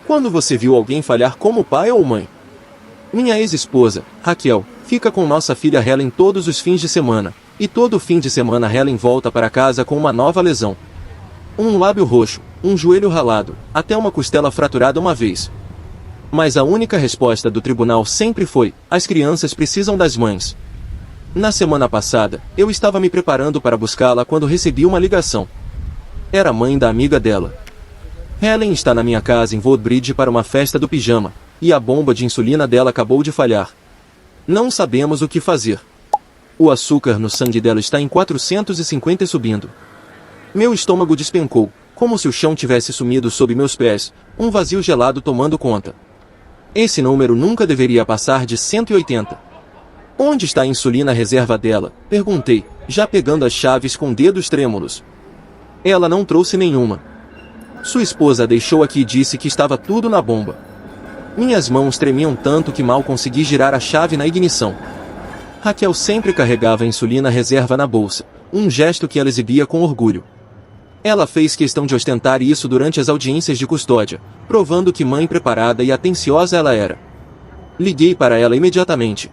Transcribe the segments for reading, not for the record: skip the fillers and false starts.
Quando você viu alguém falhar como pai ou mãe? Minha ex-esposa, Raquel, fica com nossa filha Helen todos os fins de semana, e todo fim de semana Helen volta para casa com uma nova lesão. Um lábio roxo, um joelho ralado, até uma costela fraturada uma vez. Mas a única resposta do tribunal sempre foi: as crianças precisam das mães. Na semana passada, eu estava me preparando para buscá-la quando recebi uma ligação. Era a mãe da amiga dela. Helen está na minha casa em Woodbridge para uma festa do pijama, e a bomba de insulina dela acabou de falhar. Não sabemos o que fazer. O açúcar no sangue dela está em 450 e subindo. Meu estômago despencou, como se o chão tivesse sumido sob meus pés, um vazio gelado tomando conta. Esse número nunca deveria passar de 180. Onde está a insulina reserva dela? Perguntei, já pegando as chaves com dedos trêmulos. Ela não trouxe nenhuma. Sua esposa a deixou aqui e disse que estava tudo na bomba. Minhas mãos tremiam tanto que mal consegui girar a chave na ignição. Raquel sempre carregava a insulina reserva na bolsa, um gesto que ela exibia com orgulho. Ela fez questão de ostentar isso durante as audiências de custódia, provando que mãe preparada e atenciosa ela era. Liguei para ela imediatamente.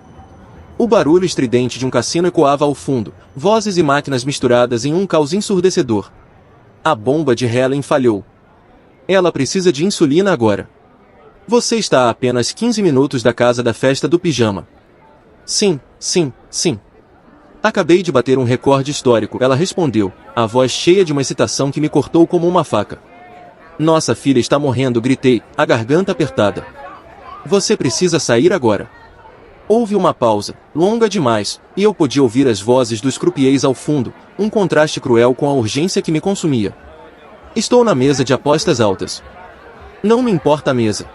O barulho estridente de um cassino ecoava ao fundo, vozes e máquinas misturadas em um caos ensurdecedor. A bomba de Helen falhou. Ela precisa de insulina agora. Você está a apenas 15 minutos da casa da festa do pijama. Sim, sim, sim. Acabei de bater um recorde histórico, ela respondeu, a voz cheia de uma excitação que me cortou como uma faca. Nossa filha está morrendo, gritei, a garganta apertada. Você precisa sair agora. Houve uma pausa, longa demais, e eu podia ouvir as vozes dos croupiers ao fundo, um contraste cruel com a urgência que me consumia. Estou na mesa de apostas altas. Não me importa a mesa.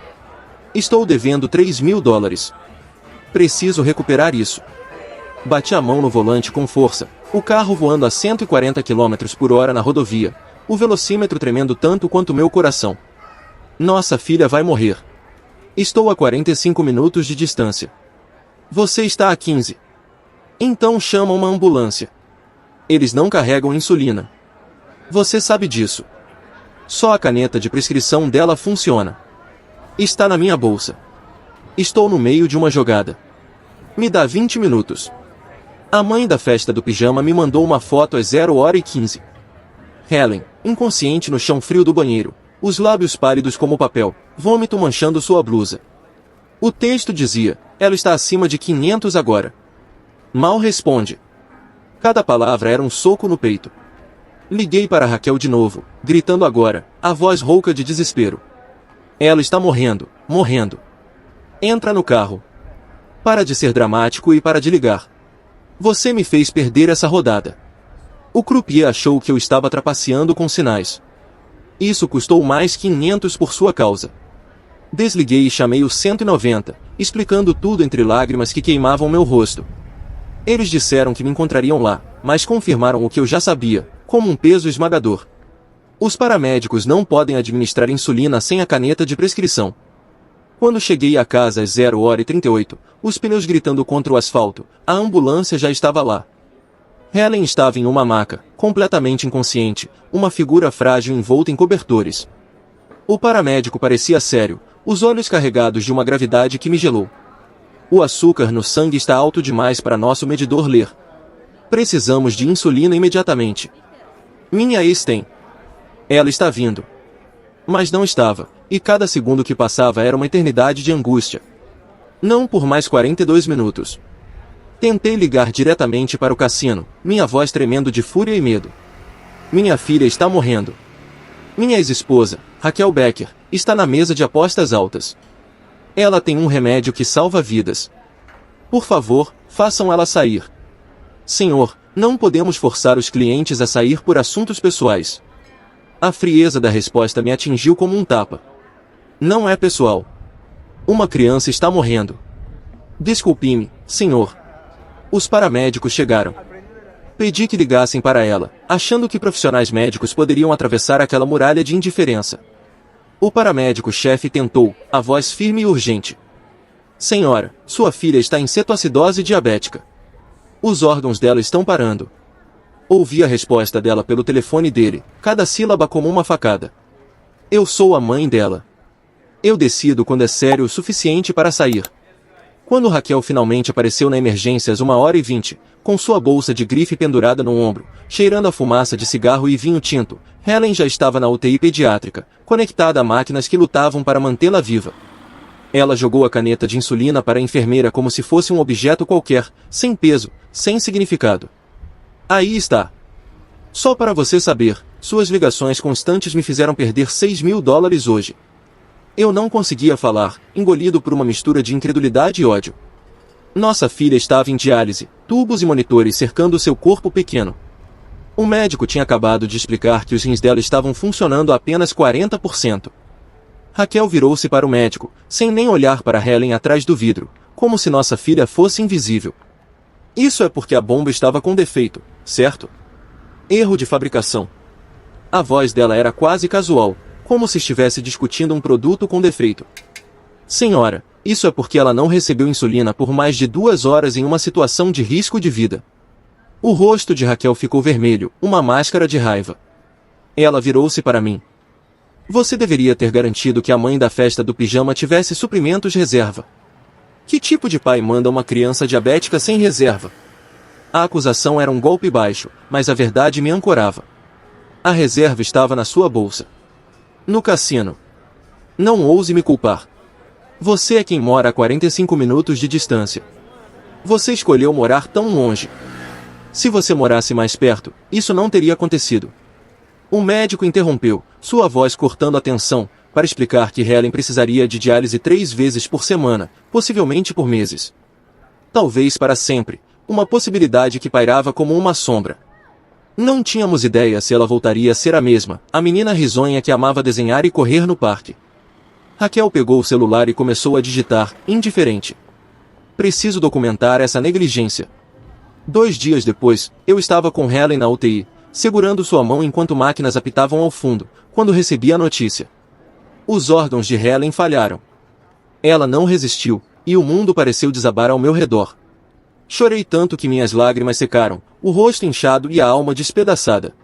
Estou devendo $3.000. Preciso recuperar isso. Bati a mão no volante com força, o carro voando a 140 km por hora na rodovia, o velocímetro tremendo tanto quanto meu coração. Nossa filha vai morrer. Estou a 45 minutos de distância. Você está a 15. Então chama uma ambulância. Eles não carregam insulina. Você sabe disso. Só a caneta de prescrição dela funciona. Está na minha bolsa. Estou no meio de uma jogada. Me dá 20 minutos. A mãe da festa do pijama me mandou uma foto às 0h15. Helen, inconsciente no chão frio do banheiro, os lábios pálidos como papel, vômito manchando sua blusa. O texto dizia, ela está acima de 500 agora. Mal responde. Cada palavra era um soco no peito. Liguei para Raquel de novo, gritando agora, a voz rouca de desespero. Ela está morrendo, morrendo. Entra no carro. Para de ser dramático e para de ligar. Você me fez perder essa rodada. O croupier achou que eu estava trapaceando com sinais. Isso custou mais 500 por sua causa. Desliguei e chamei o 190, explicando tudo entre lágrimas que queimavam meu rosto. Eles disseram que me encontrariam lá, mas confirmaram o que eu já sabia, como um peso esmagador. Os paramédicos não podem administrar insulina sem a caneta de prescrição. Quando cheguei à casa às 0h38, os pneus gritando contra o asfalto, a ambulância já estava lá. Helen estava em uma maca, completamente inconsciente, uma figura frágil envolta em cobertores. O paramédico parecia sério, os olhos carregados de uma gravidade que me gelou. O açúcar no sangue está alto demais para nosso medidor ler. Precisamos de insulina imediatamente. Minha ex tem. Ela está vindo. Mas não estava, e cada segundo que passava era uma eternidade de angústia. Não por mais 42 minutos. Tentei ligar diretamente para o cassino, minha voz tremendo de fúria e medo. Minha filha está morrendo. Minha ex-esposa, Raquel Becker, está na mesa de apostas altas. Ela tem um remédio que salva vidas. Por favor, façam ela sair. Senhor, não podemos forçar os clientes a sair por assuntos pessoais. A frieza da resposta me atingiu como um tapa. Não é pessoal. Uma criança está morrendo. Desculpe-me, senhor. Os paramédicos chegaram. Pedi que ligassem para ela, achando que profissionais médicos poderiam atravessar aquela muralha de indiferença. O paramédico-chefe tentou, a voz firme e urgente. Senhora, sua filha está em cetoacidose diabética. Os órgãos dela estão parando. Ouvi a resposta dela pelo telefone dele, cada sílaba como uma facada. Eu sou a mãe dela. Eu decido quando é sério o suficiente para sair. Quando Raquel finalmente apareceu na emergência às 1h20, com sua bolsa de grife pendurada no ombro, cheirando a fumaça de cigarro e vinho tinto, Helen já estava na UTI pediátrica, conectada a máquinas que lutavam para mantê-la viva. Ela jogou a caneta de insulina para a enfermeira como se fosse um objeto qualquer, sem peso, sem significado. Aí está. Só para você saber, suas ligações constantes me fizeram perder $6.000 hoje. Eu não conseguia falar, engolido por uma mistura de incredulidade e ódio. Nossa filha estava em diálise, tubos e monitores cercando seu corpo pequeno. O médico tinha acabado de explicar que os rins dela estavam funcionando a apenas 40%. Raquel virou-se para o médico, sem nem olhar para Helen atrás do vidro, como se nossa filha fosse invisível. Isso é porque a bomba estava com defeito, certo? Erro de fabricação. A voz dela era quase casual, como se estivesse discutindo um produto com defeito. Senhora, isso é porque ela não recebeu insulina por mais de 2 horas em uma situação de risco de vida. O rosto de Raquel ficou vermelho, uma máscara de raiva. Ela virou-se para mim. Você deveria ter garantido que a mãe da festa do pijama tivesse suprimentos reserva. Que tipo de pai manda uma criança diabética sem reserva? A acusação era um golpe baixo, mas a verdade me ancorava. A reserva estava na sua bolsa. No cassino. Não ouse me culpar. Você é quem mora a 45 minutos de distância. Você escolheu morar tão longe. Se você morasse mais perto, isso não teria acontecido. O médico interrompeu, sua voz cortando a tensão, para explicar que Helen precisaria de diálise 3 vezes por semana, possivelmente por meses. Talvez para sempre, uma possibilidade que pairava como uma sombra. Não tínhamos ideia se ela voltaria a ser a mesma, a menina risonha que amava desenhar e correr no parque. Raquel pegou o celular e começou a digitar, indiferente. Preciso documentar essa negligência. 2 dias depois, eu estava com Helen na UTI, segurando sua mão enquanto máquinas apitavam ao fundo, quando recebi a notícia. Os órgãos de Helen falharam. Ela não resistiu, e o mundo pareceu desabar ao meu redor. Chorei tanto que minhas lágrimas secaram, o rosto inchado e a alma despedaçada.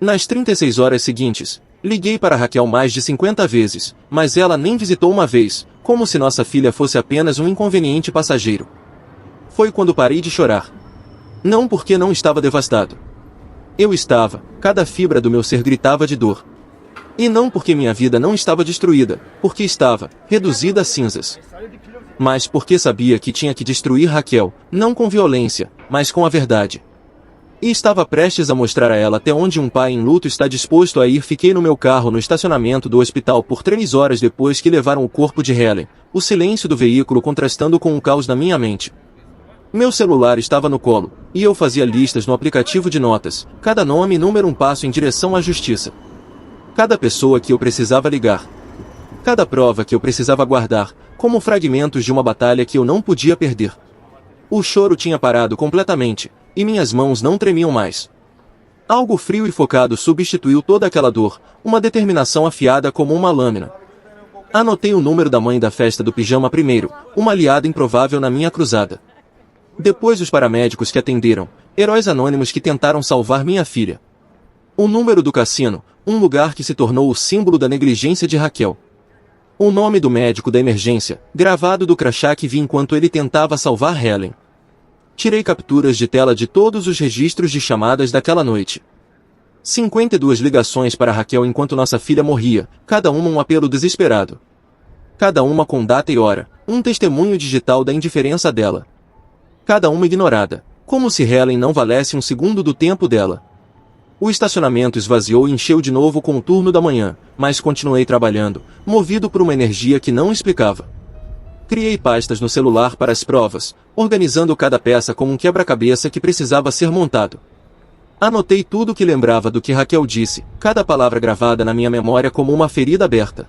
Nas 36 horas seguintes, liguei para Raquel mais de 50 vezes, mas ela nem visitou uma vez, como se nossa filha fosse apenas um inconveniente passageiro. Foi quando parei de chorar. Não porque não estava devastado. Eu estava, cada fibra do meu ser gritava de dor. E não porque minha vida não estava destruída, porque estava, reduzida a cinzas. Mas porque sabia que tinha que destruir Raquel, não com violência, mas com a verdade. E estava prestes a mostrar a ela até onde um pai em luto está disposto a ir. Fiquei no meu carro no estacionamento do hospital por 3 horas depois que levaram o corpo de Helen, o silêncio do veículo contrastando com o caos na minha mente. Meu celular estava no colo, e eu fazia listas no aplicativo de notas, cada nome e número um passo em direção à justiça. Cada pessoa que eu precisava ligar. Cada prova que eu precisava guardar, como fragmentos de uma batalha que eu não podia perder. O choro tinha parado completamente, e minhas mãos não tremiam mais. Algo frio e focado substituiu toda aquela dor, uma determinação afiada como uma lâmina. Anotei o número da mãe da festa do pijama primeiro, uma aliada improvável na minha cruzada. Depois os paramédicos que atenderam, heróis anônimos que tentaram salvar minha filha. O número do cassino, um lugar que se tornou o símbolo da negligência de Raquel. O nome do médico da emergência, gravado do crachá que vi enquanto ele tentava salvar Helen. Tirei capturas de tela de todos os registros de chamadas daquela noite. 52 ligações para Raquel enquanto nossa filha morria, cada uma um apelo desesperado. Cada uma com data e hora, um testemunho digital da indiferença dela. Cada uma ignorada, como se Helen não valesse um segundo do tempo dela. O estacionamento esvaziou e encheu de novo com o turno da manhã, mas continuei trabalhando, movido por uma energia que não explicava. Criei pastas no celular para as provas, organizando cada peça como um quebra-cabeça que precisava ser montado. Anotei tudo o que lembrava do que Raquel disse, cada palavra gravada na minha memória como uma ferida aberta.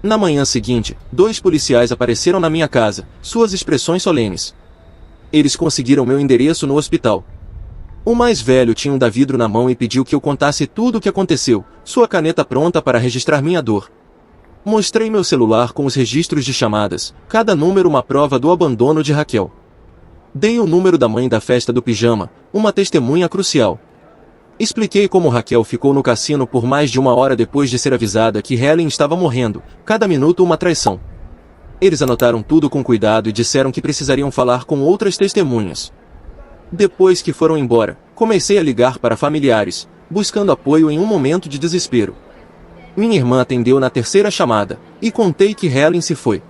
Na manhã seguinte, 2 policiais apareceram na minha casa, suas expressões solenes. Eles conseguiram meu endereço no hospital. O mais velho tinha um vidro na mão e pediu que eu contasse tudo o que aconteceu, sua caneta pronta para registrar minha dor. Mostrei meu celular com os registros de chamadas, cada número uma prova do abandono de Raquel. Dei o número da mãe da festa do pijama, uma testemunha crucial. Expliquei como Raquel ficou no cassino por mais de 1 hora depois de ser avisada que Helen estava morrendo, cada minuto uma traição. Eles anotaram tudo com cuidado e disseram que precisariam falar com outras testemunhas. Depois que foram embora, comecei a ligar para familiares, buscando apoio em um momento de desespero. Minha irmã atendeu na terceira chamada, e contei que Helen se foi.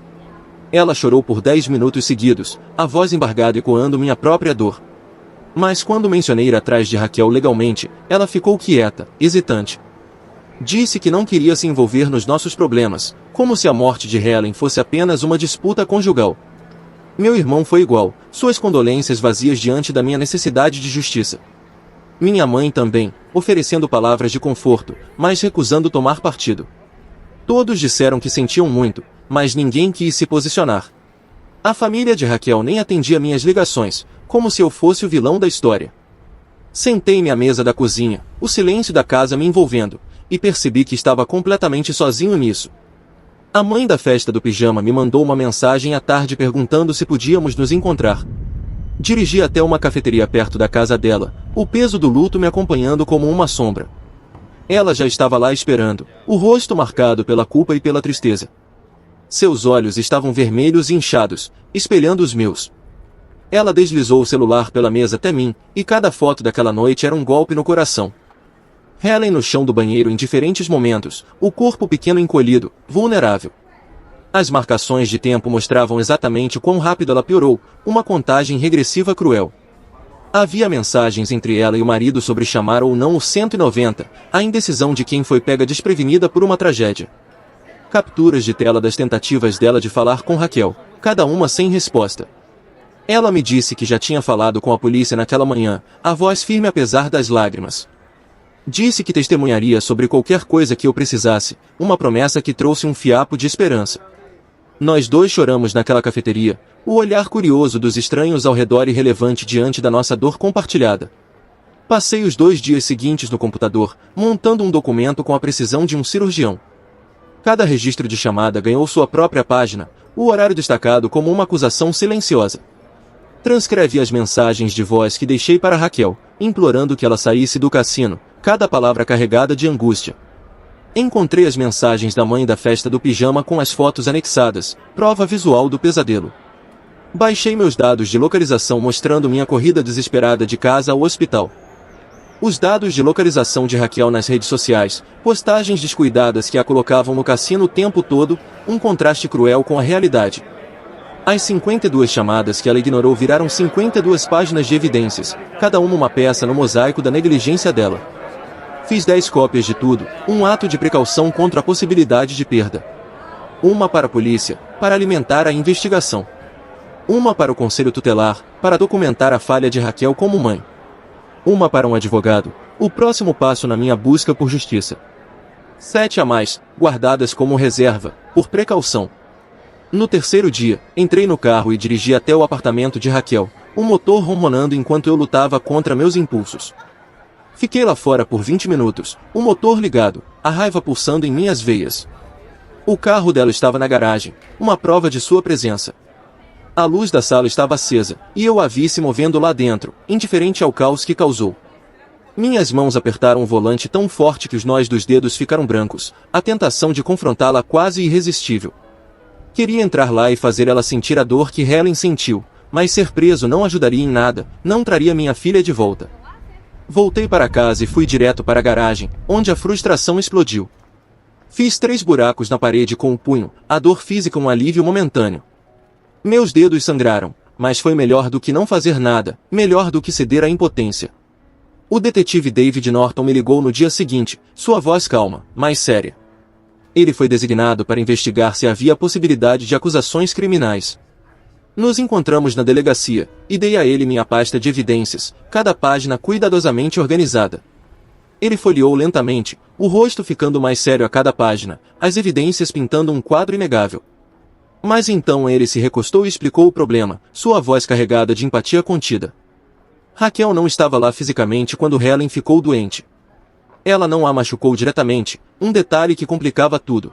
Ela chorou por 10 minutos seguidos, a voz embargada ecoando minha própria dor. Mas quando mencionei ir atrás de Raquel legalmente, ela ficou quieta, hesitante. Disse que não queria se envolver nos nossos problemas, como se a morte de Helen fosse apenas uma disputa conjugal. Meu irmão foi igual, suas condolências vazias diante da minha necessidade de justiça. Minha mãe também, oferecendo palavras de conforto, mas recusando tomar partido. Todos disseram que sentiam muito, mas ninguém quis se posicionar. A família de Raquel nem atendia minhas ligações, como se eu fosse o vilão da história. Sentei-me à mesa da cozinha, o silêncio da casa me envolvendo, e percebi que estava completamente sozinho nisso. A mãe da festa do pijama me mandou uma mensagem à tarde perguntando se podíamos nos encontrar. Dirigi até uma cafeteria perto da casa dela, o peso do luto me acompanhando como uma sombra. Ela já estava lá esperando, o rosto marcado pela culpa e pela tristeza. Seus olhos estavam vermelhos e inchados, espelhando os meus. Ela deslizou o celular pela mesa até mim, e cada foto daquela noite era um golpe no coração. Helen no chão do banheiro em diferentes momentos, o corpo pequeno encolhido, vulnerável. As marcações de tempo mostravam exatamente quão rápido ela piorou, uma contagem regressiva cruel. Havia mensagens entre ela e o marido sobre chamar ou não o 190, a indecisão de quem foi pega desprevenida por uma tragédia. Capturas de tela das tentativas dela de falar com Raquel, cada uma sem resposta. Ela me disse que já tinha falado com a polícia naquela manhã, a voz firme apesar das lágrimas. Disse que testemunharia sobre qualquer coisa que eu precisasse, uma promessa que trouxe um fiapo de esperança. Nós dois choramos naquela cafeteria, o olhar curioso dos estranhos ao redor irrelevante diante da nossa dor compartilhada. Passei os 2 dias seguintes no computador, montando um documento com a precisão de um cirurgião. Cada registro de chamada ganhou sua própria página, o horário destacado como uma acusação silenciosa. Transcrevi as mensagens de voz que deixei para Raquel, implorando que ela saísse do cassino, cada palavra carregada de angústia. Encontrei as mensagens da mãe da festa do pijama com as fotos anexadas, prova visual do pesadelo. Baixei meus dados de localização mostrando minha corrida desesperada de casa ao hospital. Os dados de localização de Raquel nas redes sociais, postagens descuidadas que a colocavam no cassino o tempo todo, um contraste cruel com a realidade. As 52 chamadas que ela ignorou viraram 52 páginas de evidências, cada uma peça no mosaico da negligência dela. Fiz 10 cópias de tudo, um ato de precaução contra a possibilidade de perda. Uma para a polícia, para alimentar a investigação. Uma para o conselho tutelar, para documentar a falha de Raquel como mãe. Uma para um advogado, o próximo passo na minha busca por justiça. 7 a mais, guardadas como reserva, por precaução. No terceiro dia, entrei no carro e dirigi até o apartamento de Raquel, o motor ronronando enquanto eu lutava contra meus impulsos. Fiquei lá fora por 20 minutos, o motor ligado, a raiva pulsando em minhas veias. O carro dela estava na garagem, uma prova de sua presença. A luz da sala estava acesa, e eu a vi se movendo lá dentro, indiferente ao caos que causou. Minhas mãos apertaram o volante tão forte que os nós dos dedos ficaram brancos, a tentação de confrontá-la quase irresistível. Queria entrar lá e fazer ela sentir a dor que Helen sentiu, mas ser preso não ajudaria em nada, não traria minha filha de volta. Voltei para casa e fui direto para a garagem, onde a frustração explodiu. Fiz 3 buracos na parede com o punho, a dor física um alívio momentâneo. Meus dedos sangraram, mas foi melhor do que não fazer nada, melhor do que ceder à impotência. O detetive David Norton me ligou no dia seguinte, sua voz calma, mas séria. Ele foi designado para investigar se havia possibilidade de acusações criminais. Nos encontramos na delegacia, e dei a ele minha pasta de evidências, cada página cuidadosamente organizada. Ele folheou lentamente, o rosto ficando mais sério a cada página, as evidências pintando um quadro inegável. Mas então ele se recostou e explicou o problema, sua voz carregada de empatia contida. Raquel não estava lá fisicamente quando Helen ficou doente. Ela não a machucou diretamente, um detalhe que complicava tudo.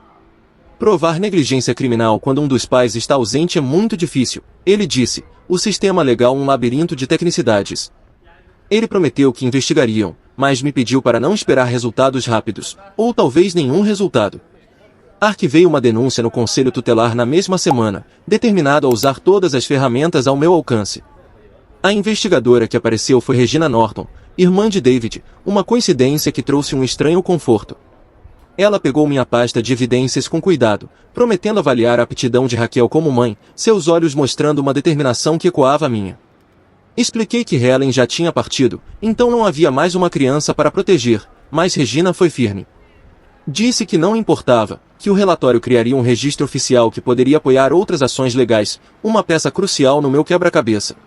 Provar negligência criminal quando um dos pais está ausente é muito difícil, ele disse, o sistema legal um labirinto de tecnicidades. Ele prometeu que investigariam, mas me pediu para não esperar resultados rápidos, ou talvez nenhum resultado. Arquivei uma denúncia no Conselho Tutelar na mesma semana, determinado a usar todas as ferramentas ao meu alcance. A investigadora que apareceu foi Regina Norton, irmã de David, uma coincidência que trouxe um estranho conforto. Ela pegou minha pasta de evidências com cuidado, prometendo avaliar a aptidão de Raquel como mãe, seus olhos mostrando uma determinação que ecoava a minha. Expliquei que Helen já tinha partido, então não havia mais uma criança para proteger, mas Regina foi firme. Disse que não importava, que o relatório criaria um registro oficial que poderia apoiar outras ações legais, uma peça crucial no meu quebra-cabeça.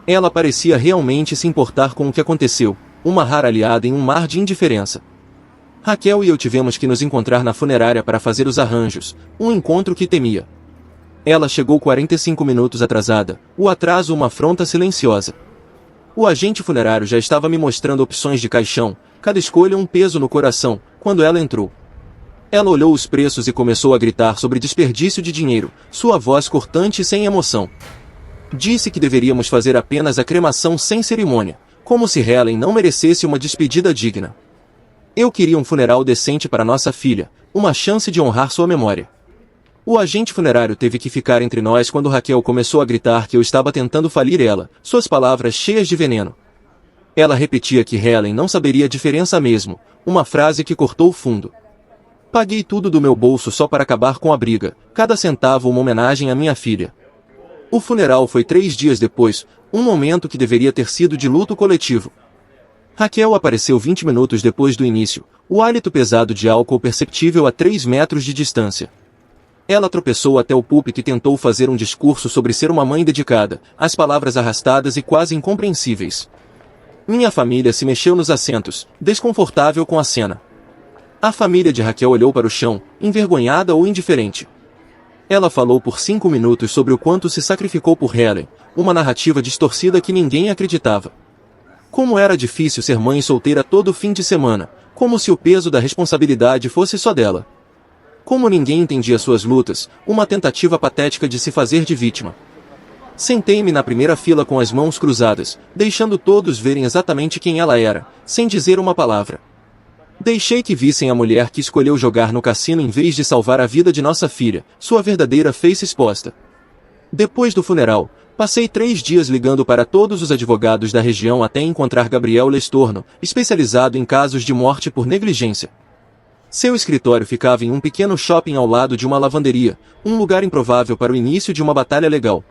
Ela parecia realmente se importar com o que aconteceu, uma rara aliada em um mar de indiferença. Raquel e eu tivemos que nos encontrar na funerária para fazer os arranjos, um encontro que temia. Ela chegou 45 minutos atrasada, o atraso uma afronta silenciosa. O agente funerário já estava me mostrando opções de caixão, cada escolha um peso no coração, quando ela entrou. Ela olhou os preços e começou a gritar sobre desperdício de dinheiro, sua voz cortante e sem emoção. Disse que deveríamos fazer apenas a cremação sem cerimônia, como se Helen não merecesse uma despedida digna. Eu queria um funeral decente para nossa filha, uma chance de honrar sua memória. O agente funerário teve que ficar entre nós quando Raquel começou a gritar que eu estava tentando falir ela, suas palavras cheias de veneno. Ela repetia que Helen não saberia a diferença mesmo, uma frase que cortou fundo. Paguei tudo do meu bolso só para acabar com a briga, cada centavo uma homenagem à minha filha. O funeral foi 3 dias depois, um momento que deveria ter sido de luto coletivo. Raquel apareceu 20 minutos depois do início, o hálito pesado de álcool perceptível a 3 metros de distância. Ela tropeçou até o púlpito e tentou fazer um discurso sobre ser uma mãe dedicada, as palavras arrastadas e quase incompreensíveis. Minha família se mexeu nos assentos, desconfortável com a cena. A família de Raquel olhou para o chão, envergonhada ou indiferente. Ela falou por 5 minutos sobre o quanto se sacrificou por Helen, uma narrativa distorcida que ninguém acreditava. Como era difícil ser mãe solteira todo fim de semana, como se o peso da responsabilidade fosse só dela. Como ninguém entendia suas lutas, uma tentativa patética de se fazer de vítima. Sentei-me na primeira fila com as mãos cruzadas, deixando todos verem exatamente quem ela era, sem dizer uma palavra. Deixei que vissem a mulher que escolheu jogar no cassino em vez de salvar a vida de nossa filha, sua verdadeira face exposta. Depois do funeral, passei 3 dias ligando para todos os advogados da região até encontrar Gabriel Lestorno, especializado em casos de morte por negligência. Seu escritório ficava em um pequeno shopping ao lado de uma lavanderia, um lugar improvável para o início de uma batalha legal.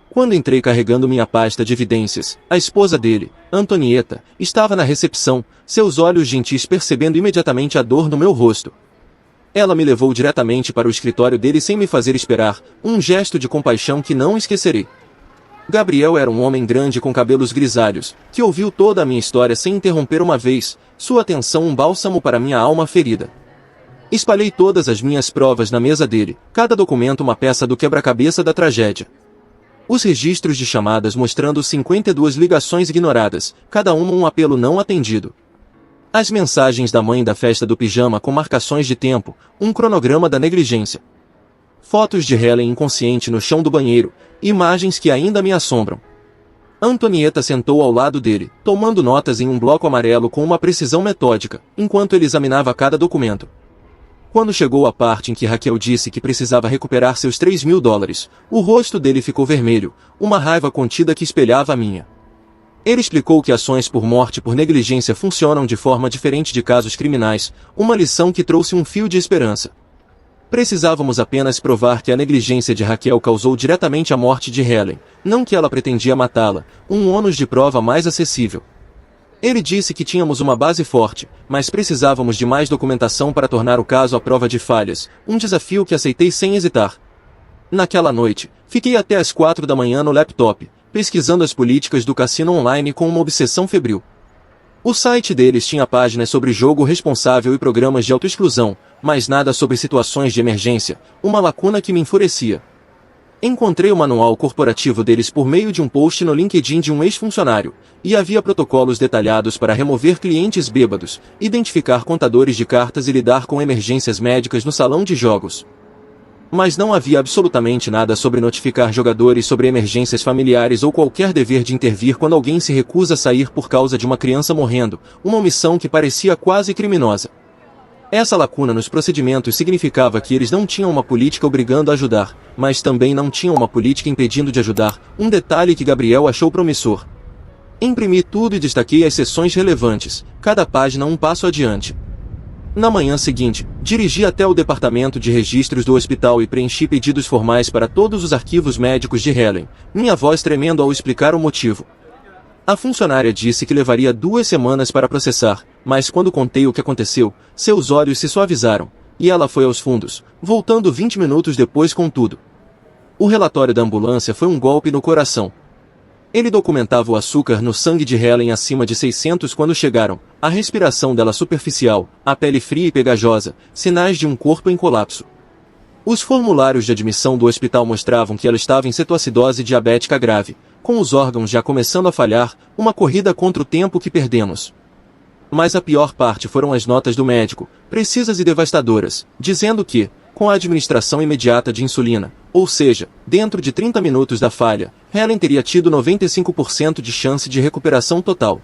Quando entrei carregando minha pasta de evidências, a esposa dele, Antonieta, estava na recepção, seus olhos gentis percebendo imediatamente a dor no meu rosto. Ela me levou diretamente para o escritório dele sem me fazer esperar, um gesto de compaixão que não esquecerei. Gabriel era um homem grande com cabelos grisalhos, que ouviu toda a minha história sem interromper uma vez, sua atenção um bálsamo para minha alma ferida. Espalhei todas as minhas provas na mesa dele, cada documento uma peça do quebra-cabeça da tragédia. Os registros de chamadas mostrando 52 ligações ignoradas, cada uma um apelo não atendido. As mensagens da mãe da festa do pijama com marcações de tempo, um cronograma da negligência. Fotos de Helen inconsciente no chão do banheiro, imagens que ainda me assombram. Antonieta sentou ao lado dele, tomando notas em um bloco amarelo com uma precisão metódica, enquanto ele examinava cada documento. Quando chegou a parte em que Raquel disse que precisava recuperar seus $3.000, o rosto dele ficou vermelho, uma raiva contida que espelhava a minha. Ele explicou que ações por morte por negligência funcionam de forma diferente de casos criminais, uma lição que trouxe um fio de esperança. Precisávamos apenas provar que a negligência de Raquel causou diretamente a morte de Helen, não que ela pretendia matá-la, um ônus de prova mais acessível. Ele disse que tínhamos uma base forte, mas precisávamos de mais documentação para tornar o caso à prova de falhas, um desafio que aceitei sem hesitar. Naquela noite, fiquei até às 4 da manhã no laptop, pesquisando as políticas do cassino online com uma obsessão febril. O site deles tinha páginas sobre jogo responsável e programas de autoexclusão, mas nada sobre situações de emergência, uma lacuna que me enfurecia. Encontrei o manual corporativo deles por meio de um post no LinkedIn de um ex-funcionário, e havia protocolos detalhados para remover clientes bêbados, identificar contadores de cartas e lidar com emergências médicas no salão de jogos. Mas não havia absolutamente nada sobre notificar jogadores sobre emergências familiares ou qualquer dever de intervir quando alguém se recusa a sair por causa de uma criança morrendo, uma omissão que parecia quase criminosa. Essa lacuna nos procedimentos significava que eles não tinham uma política obrigando a ajudar, mas também não tinham uma política impedindo de ajudar, um detalhe que Gabriel achou promissor. Imprimi tudo e destaquei as seções relevantes, cada página um passo adiante. Na manhã seguinte, dirigi até o departamento de registros do hospital e preenchi pedidos formais para todos os arquivos médicos de Helen, minha voz tremendo ao explicar o motivo. A funcionária disse que levaria 2 semanas para processar, mas quando contei o que aconteceu, seus olhos se suavizaram, e ela foi aos fundos, voltando 20 minutos depois com tudo. O relatório da ambulância foi um golpe no coração. Ele documentava o açúcar no sangue de Helen acima de 600 quando chegaram, a respiração dela superficial, a pele fria e pegajosa, sinais de um corpo em colapso. Os formulários de admissão do hospital mostravam que ela estava em cetoacidose diabética grave, com os órgãos já começando a falhar, uma corrida contra o tempo que perdemos. Mas a pior parte foram as notas do médico, precisas e devastadoras, dizendo que, com a administração imediata de insulina, ou seja, dentro de 30 minutos da falha, Helen teria tido 95% de chance de recuperação total.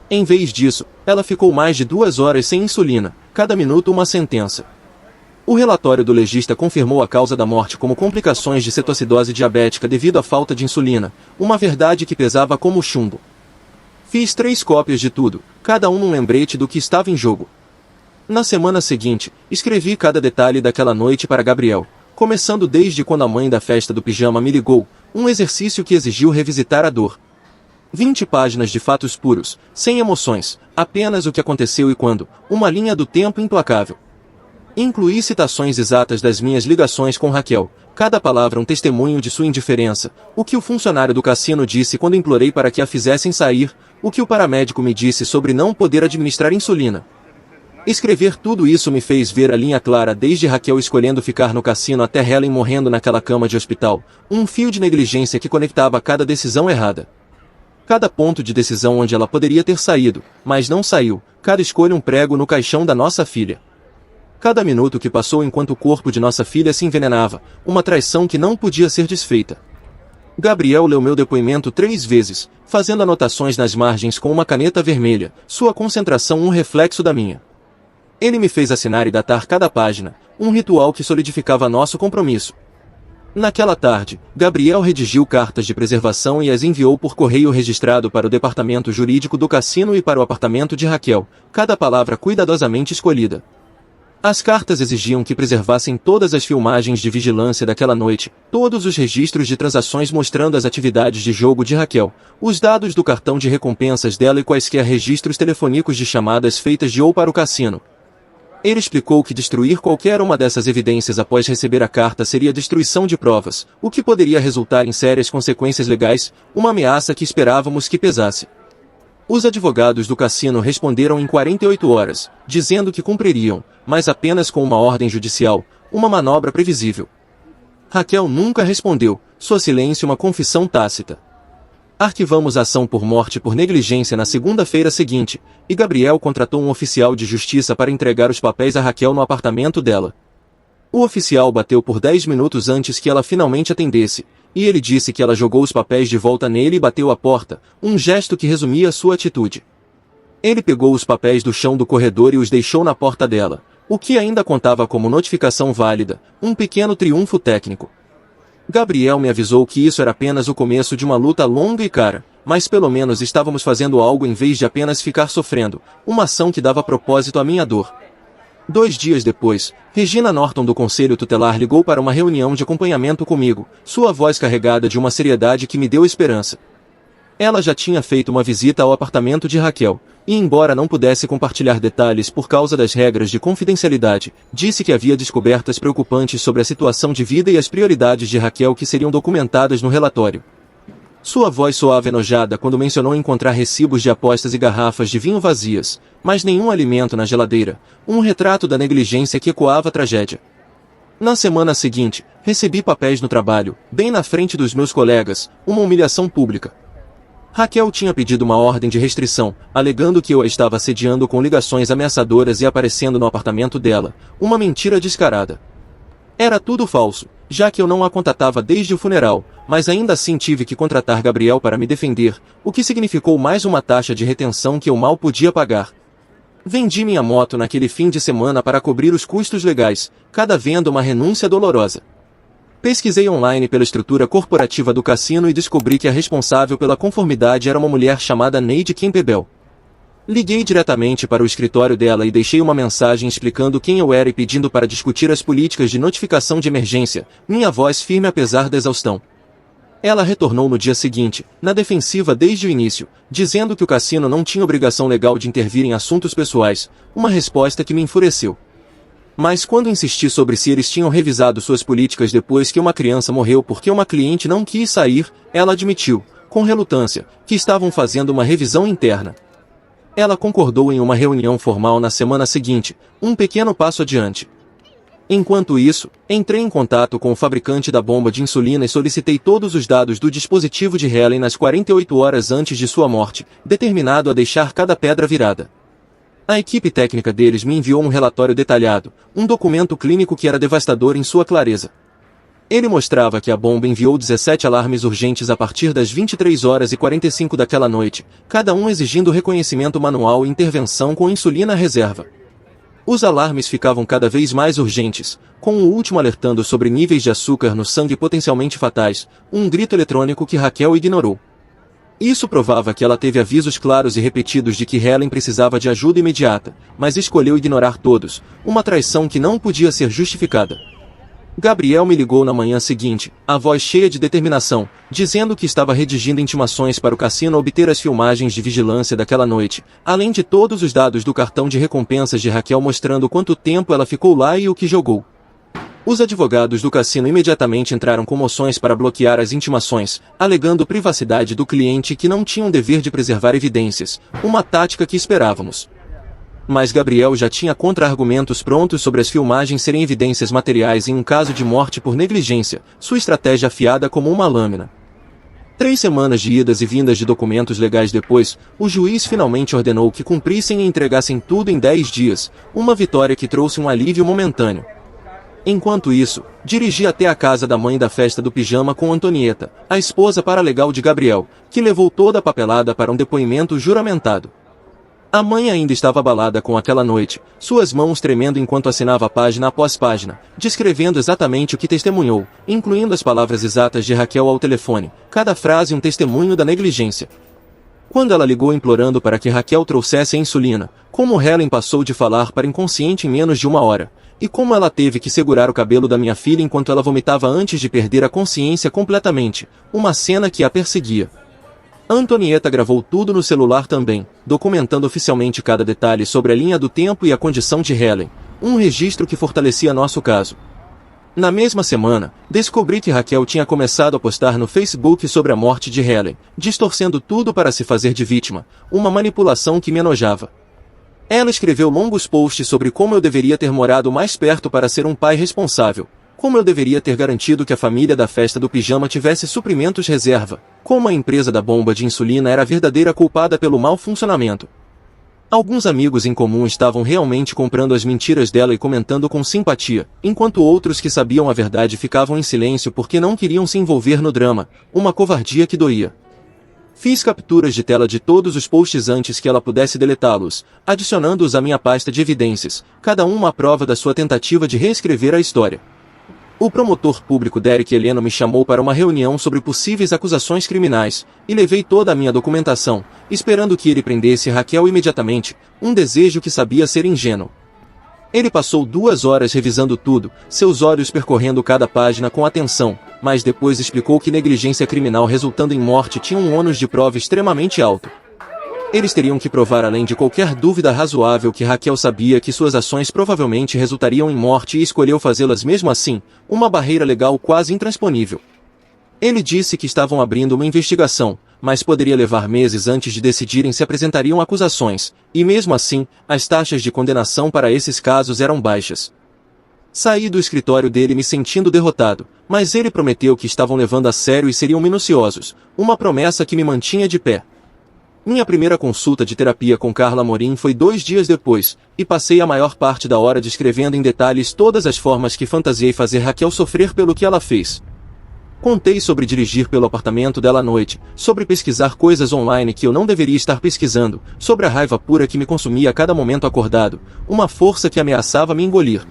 Em vez disso, ela ficou mais de 2 horas sem insulina, cada minuto uma sentença. O relatório do legista confirmou a causa da morte como complicações de cetoacidose diabética devido à falta de insulina, uma verdade que pesava como chumbo. Fiz 3 cópias de tudo, cada um num lembrete do que estava em jogo. Na semana seguinte, escrevi cada detalhe daquela noite para Gabriel, começando desde quando a mãe da festa do pijama me ligou, um exercício que exigiu revisitar a dor. 20 páginas de fatos puros, sem emoções, apenas o que aconteceu e quando, uma linha do tempo implacável. Incluí citações exatas das minhas ligações com Raquel, cada palavra um testemunho de sua indiferença, o que o funcionário do cassino disse quando implorei para que a fizessem sair, o que o paramédico me disse sobre não poder administrar insulina. Escrever tudo isso me fez ver a linha clara desde Raquel escolhendo ficar no cassino até Helen morrendo naquela cama de hospital, um fio de negligência que conectava cada decisão errada. Cada ponto de decisão onde ela poderia ter saído, mas não saiu, cada escolha um prego no caixão da nossa filha. Cada minuto que passou enquanto o corpo de nossa filha se envenenava, uma traição que não podia ser desfeita. Gabriel leu meu depoimento 3 vezes, fazendo anotações nas margens com uma caneta vermelha, sua concentração um reflexo da minha. Ele me fez assinar e datar cada página, um ritual que solidificava nosso compromisso. Naquela tarde, Gabriel redigiu cartas de preservação e as enviou por correio registrado para o departamento jurídico do cassino e para o apartamento de Raquel, cada palavra cuidadosamente escolhida. As cartas exigiam que preservassem todas as filmagens de vigilância daquela noite, todos os registros de transações mostrando as atividades de jogo de Raquel, os dados do cartão de recompensas dela e quaisquer registros telefônicos de chamadas feitas de ou para o cassino. Ele explicou que destruir qualquer uma dessas evidências após receber a carta seria destruição de provas, o que poderia resultar em sérias consequências legais, uma ameaça que esperávamos que pesasse. Os advogados do cassino responderam em 48 horas, dizendo que cumpririam, mas apenas com uma ordem judicial, uma manobra previsível. Raquel nunca respondeu, seu silêncio uma confissão tácita. Arquivamos a ação por morte por negligência na segunda-feira seguinte, e Gabriel contratou um oficial de justiça para entregar os papéis a Raquel no apartamento dela. O oficial bateu por 10 minutos antes que ela finalmente atendesse, e ele disse que ela jogou os papéis de volta nele e bateu a porta, um gesto que resumia sua atitude. Ele pegou os papéis do chão do corredor e os deixou na porta dela, o que ainda contava como notificação válida, um pequeno triunfo técnico. Gabriel me avisou que isso era apenas o começo de uma luta longa e cara, mas pelo menos estávamos fazendo algo em vez de apenas ficar sofrendo, uma ação que dava propósito à minha dor. 2 dias depois, Regina Norton do Conselho Tutelar ligou para uma reunião de acompanhamento comigo, sua voz carregada de uma seriedade que me deu esperança. Ela já tinha feito uma visita ao apartamento de Raquel, e embora não pudesse compartilhar detalhes por causa das regras de confidencialidade, disse que havia descobertas preocupantes sobre a situação de vida e as prioridades de Raquel que seriam documentadas no relatório. Sua voz soava enojada quando mencionou encontrar recibos de apostas e garrafas de vinho vazias, mas nenhum alimento na geladeira, um retrato da negligência que ecoava a tragédia. Na semana seguinte, recebi papéis no trabalho, bem na frente dos meus colegas, uma humilhação pública. Raquel tinha pedido uma ordem de restrição, alegando que eu a estava assediando com ligações ameaçadoras e aparecendo no apartamento dela, uma mentira descarada. Era tudo falso, já que eu não a contatava desde o funeral, mas ainda assim tive que contratar Gabriel para me defender, o que significou mais uma taxa de retenção que eu mal podia pagar. Vendi minha moto naquele fim de semana para cobrir os custos legais, cada venda uma renúncia dolorosa. Pesquisei online pela estrutura corporativa do cassino e descobri que a responsável pela conformidade era uma mulher chamada Neide Campbell. Liguei diretamente para o escritório dela e deixei uma mensagem explicando quem eu era e pedindo para discutir as políticas de notificação de emergência, minha voz firme apesar da exaustão. Ela retornou no dia seguinte, na defensiva desde o início, dizendo que o cassino não tinha obrigação legal de intervir em assuntos pessoais, uma resposta que me enfureceu. Mas quando insisti sobre se eles tinham revisado suas políticas depois que uma criança morreu porque uma cliente não quis sair, ela admitiu, com relutância, que estavam fazendo uma revisão interna. Ela concordou em uma reunião formal na semana seguinte, um pequeno passo adiante. Enquanto isso, entrei em contato com o fabricante da bomba de insulina e solicitei todos os dados do dispositivo de Helen nas 48 horas antes de sua morte, determinado a deixar cada pedra virada. A equipe técnica deles me enviou um relatório detalhado, um documento clínico que era devastador em sua clareza. Ele mostrava que a bomba enviou 17 alarmes urgentes a partir das 23 horas e 45 daquela noite, cada um exigindo reconhecimento manual e intervenção com insulina reserva. Os alarmes ficavam cada vez mais urgentes, com o último alertando sobre níveis de açúcar no sangue potencialmente fatais, um grito eletrônico que Raquel ignorou. Isso provava que ela teve avisos claros e repetidos de que Helen precisava de ajuda imediata, mas escolheu ignorar todos, uma traição que não podia ser justificada. Gabriel me ligou na manhã seguinte, a voz cheia de determinação, dizendo que estava redigindo intimações para o cassino obter as filmagens de vigilância daquela noite, além de todos os dados do cartão de recompensas de Raquel mostrando quanto tempo ela ficou lá e o que jogou. Os advogados do cassino imediatamente entraram com moções para bloquear as intimações, alegando privacidade do cliente e que não tinham dever de preservar evidências, uma tática que esperávamos. Mas Gabriel já tinha contra-argumentos prontos sobre as filmagens serem evidências materiais em um caso de morte por negligência, sua estratégia afiada como uma lâmina. 3 semanas de idas e vindas de documentos legais depois, o juiz finalmente ordenou que cumprissem e entregassem tudo em 10 dias, uma vitória que trouxe um alívio momentâneo. Enquanto isso, dirigi até a casa da mãe da festa do pijama com Antonieta, a esposa paralegal de Gabriel, que levou toda a papelada para um depoimento juramentado. A mãe ainda estava abalada com aquela noite, suas mãos tremendo enquanto assinava página após página, descrevendo exatamente o que testemunhou, incluindo as palavras exatas de Raquel ao telefone, cada frase um testemunho da negligência. Quando ela ligou implorando para que Raquel trouxesse a insulina, como Helen passou de falar para inconsciente em menos de 1 hora, e como ela teve que segurar o cabelo da minha filha enquanto ela vomitava antes de perder a consciência completamente, uma cena que a perseguia. Antonieta gravou tudo no celular também, documentando oficialmente cada detalhe sobre a linha do tempo e a condição de Helen, um registro que fortalecia nosso caso. Na mesma semana, descobri que Raquel tinha começado a postar no Facebook sobre a morte de Helen, distorcendo tudo para se fazer de vítima, uma manipulação que me enojava. Ela escreveu longos posts sobre como eu deveria ter morado mais perto para ser um pai responsável, como eu deveria ter garantido que a família da festa do pijama tivesse suprimentos reserva, como a empresa da bomba de insulina era a verdadeira culpada pelo mau funcionamento. Alguns amigos em comum estavam realmente comprando as mentiras dela e comentando com simpatia, enquanto outros que sabiam a verdade ficavam em silêncio porque não queriam se envolver no drama, uma covardia que doía. Fiz capturas de tela de todos os posts antes que ela pudesse deletá-los, adicionando-os à minha pasta de evidências, cada uma prova da sua tentativa de reescrever a história. O promotor público Derek Heleno me chamou para uma reunião sobre possíveis acusações criminais, e levei toda a minha documentação, esperando que ele prendesse Raquel imediatamente, um desejo que sabia ser ingênuo. Ele passou 2 horas revisando tudo, seus olhos percorrendo cada página com atenção, mas depois explicou que negligência criminal resultando em morte tinha um ônus de prova extremamente alto. Eles teriam que provar além de qualquer dúvida razoável que Raquel sabia que suas ações provavelmente resultariam em morte e escolheu fazê-las mesmo assim, uma barreira legal quase intransponível. Ele disse que estavam abrindo uma investigação, mas poderia levar meses antes de decidirem se apresentariam acusações, e mesmo assim, as taxas de condenação para esses casos eram baixas. Saí do escritório dele me sentindo derrotado, mas ele prometeu que estavam levando a sério e seriam minuciosos, uma promessa que me mantinha de pé. Minha primeira consulta de terapia com Carla Amorim foi 2 dias depois, e passei a maior parte da hora descrevendo em detalhes todas as formas que fantasiei fazer Raquel sofrer pelo que ela fez. Contei sobre dirigir pelo apartamento dela à noite, sobre pesquisar coisas online que eu não deveria estar pesquisando, sobre a raiva pura que me consumia a cada momento acordado, uma força que ameaçava me engolir.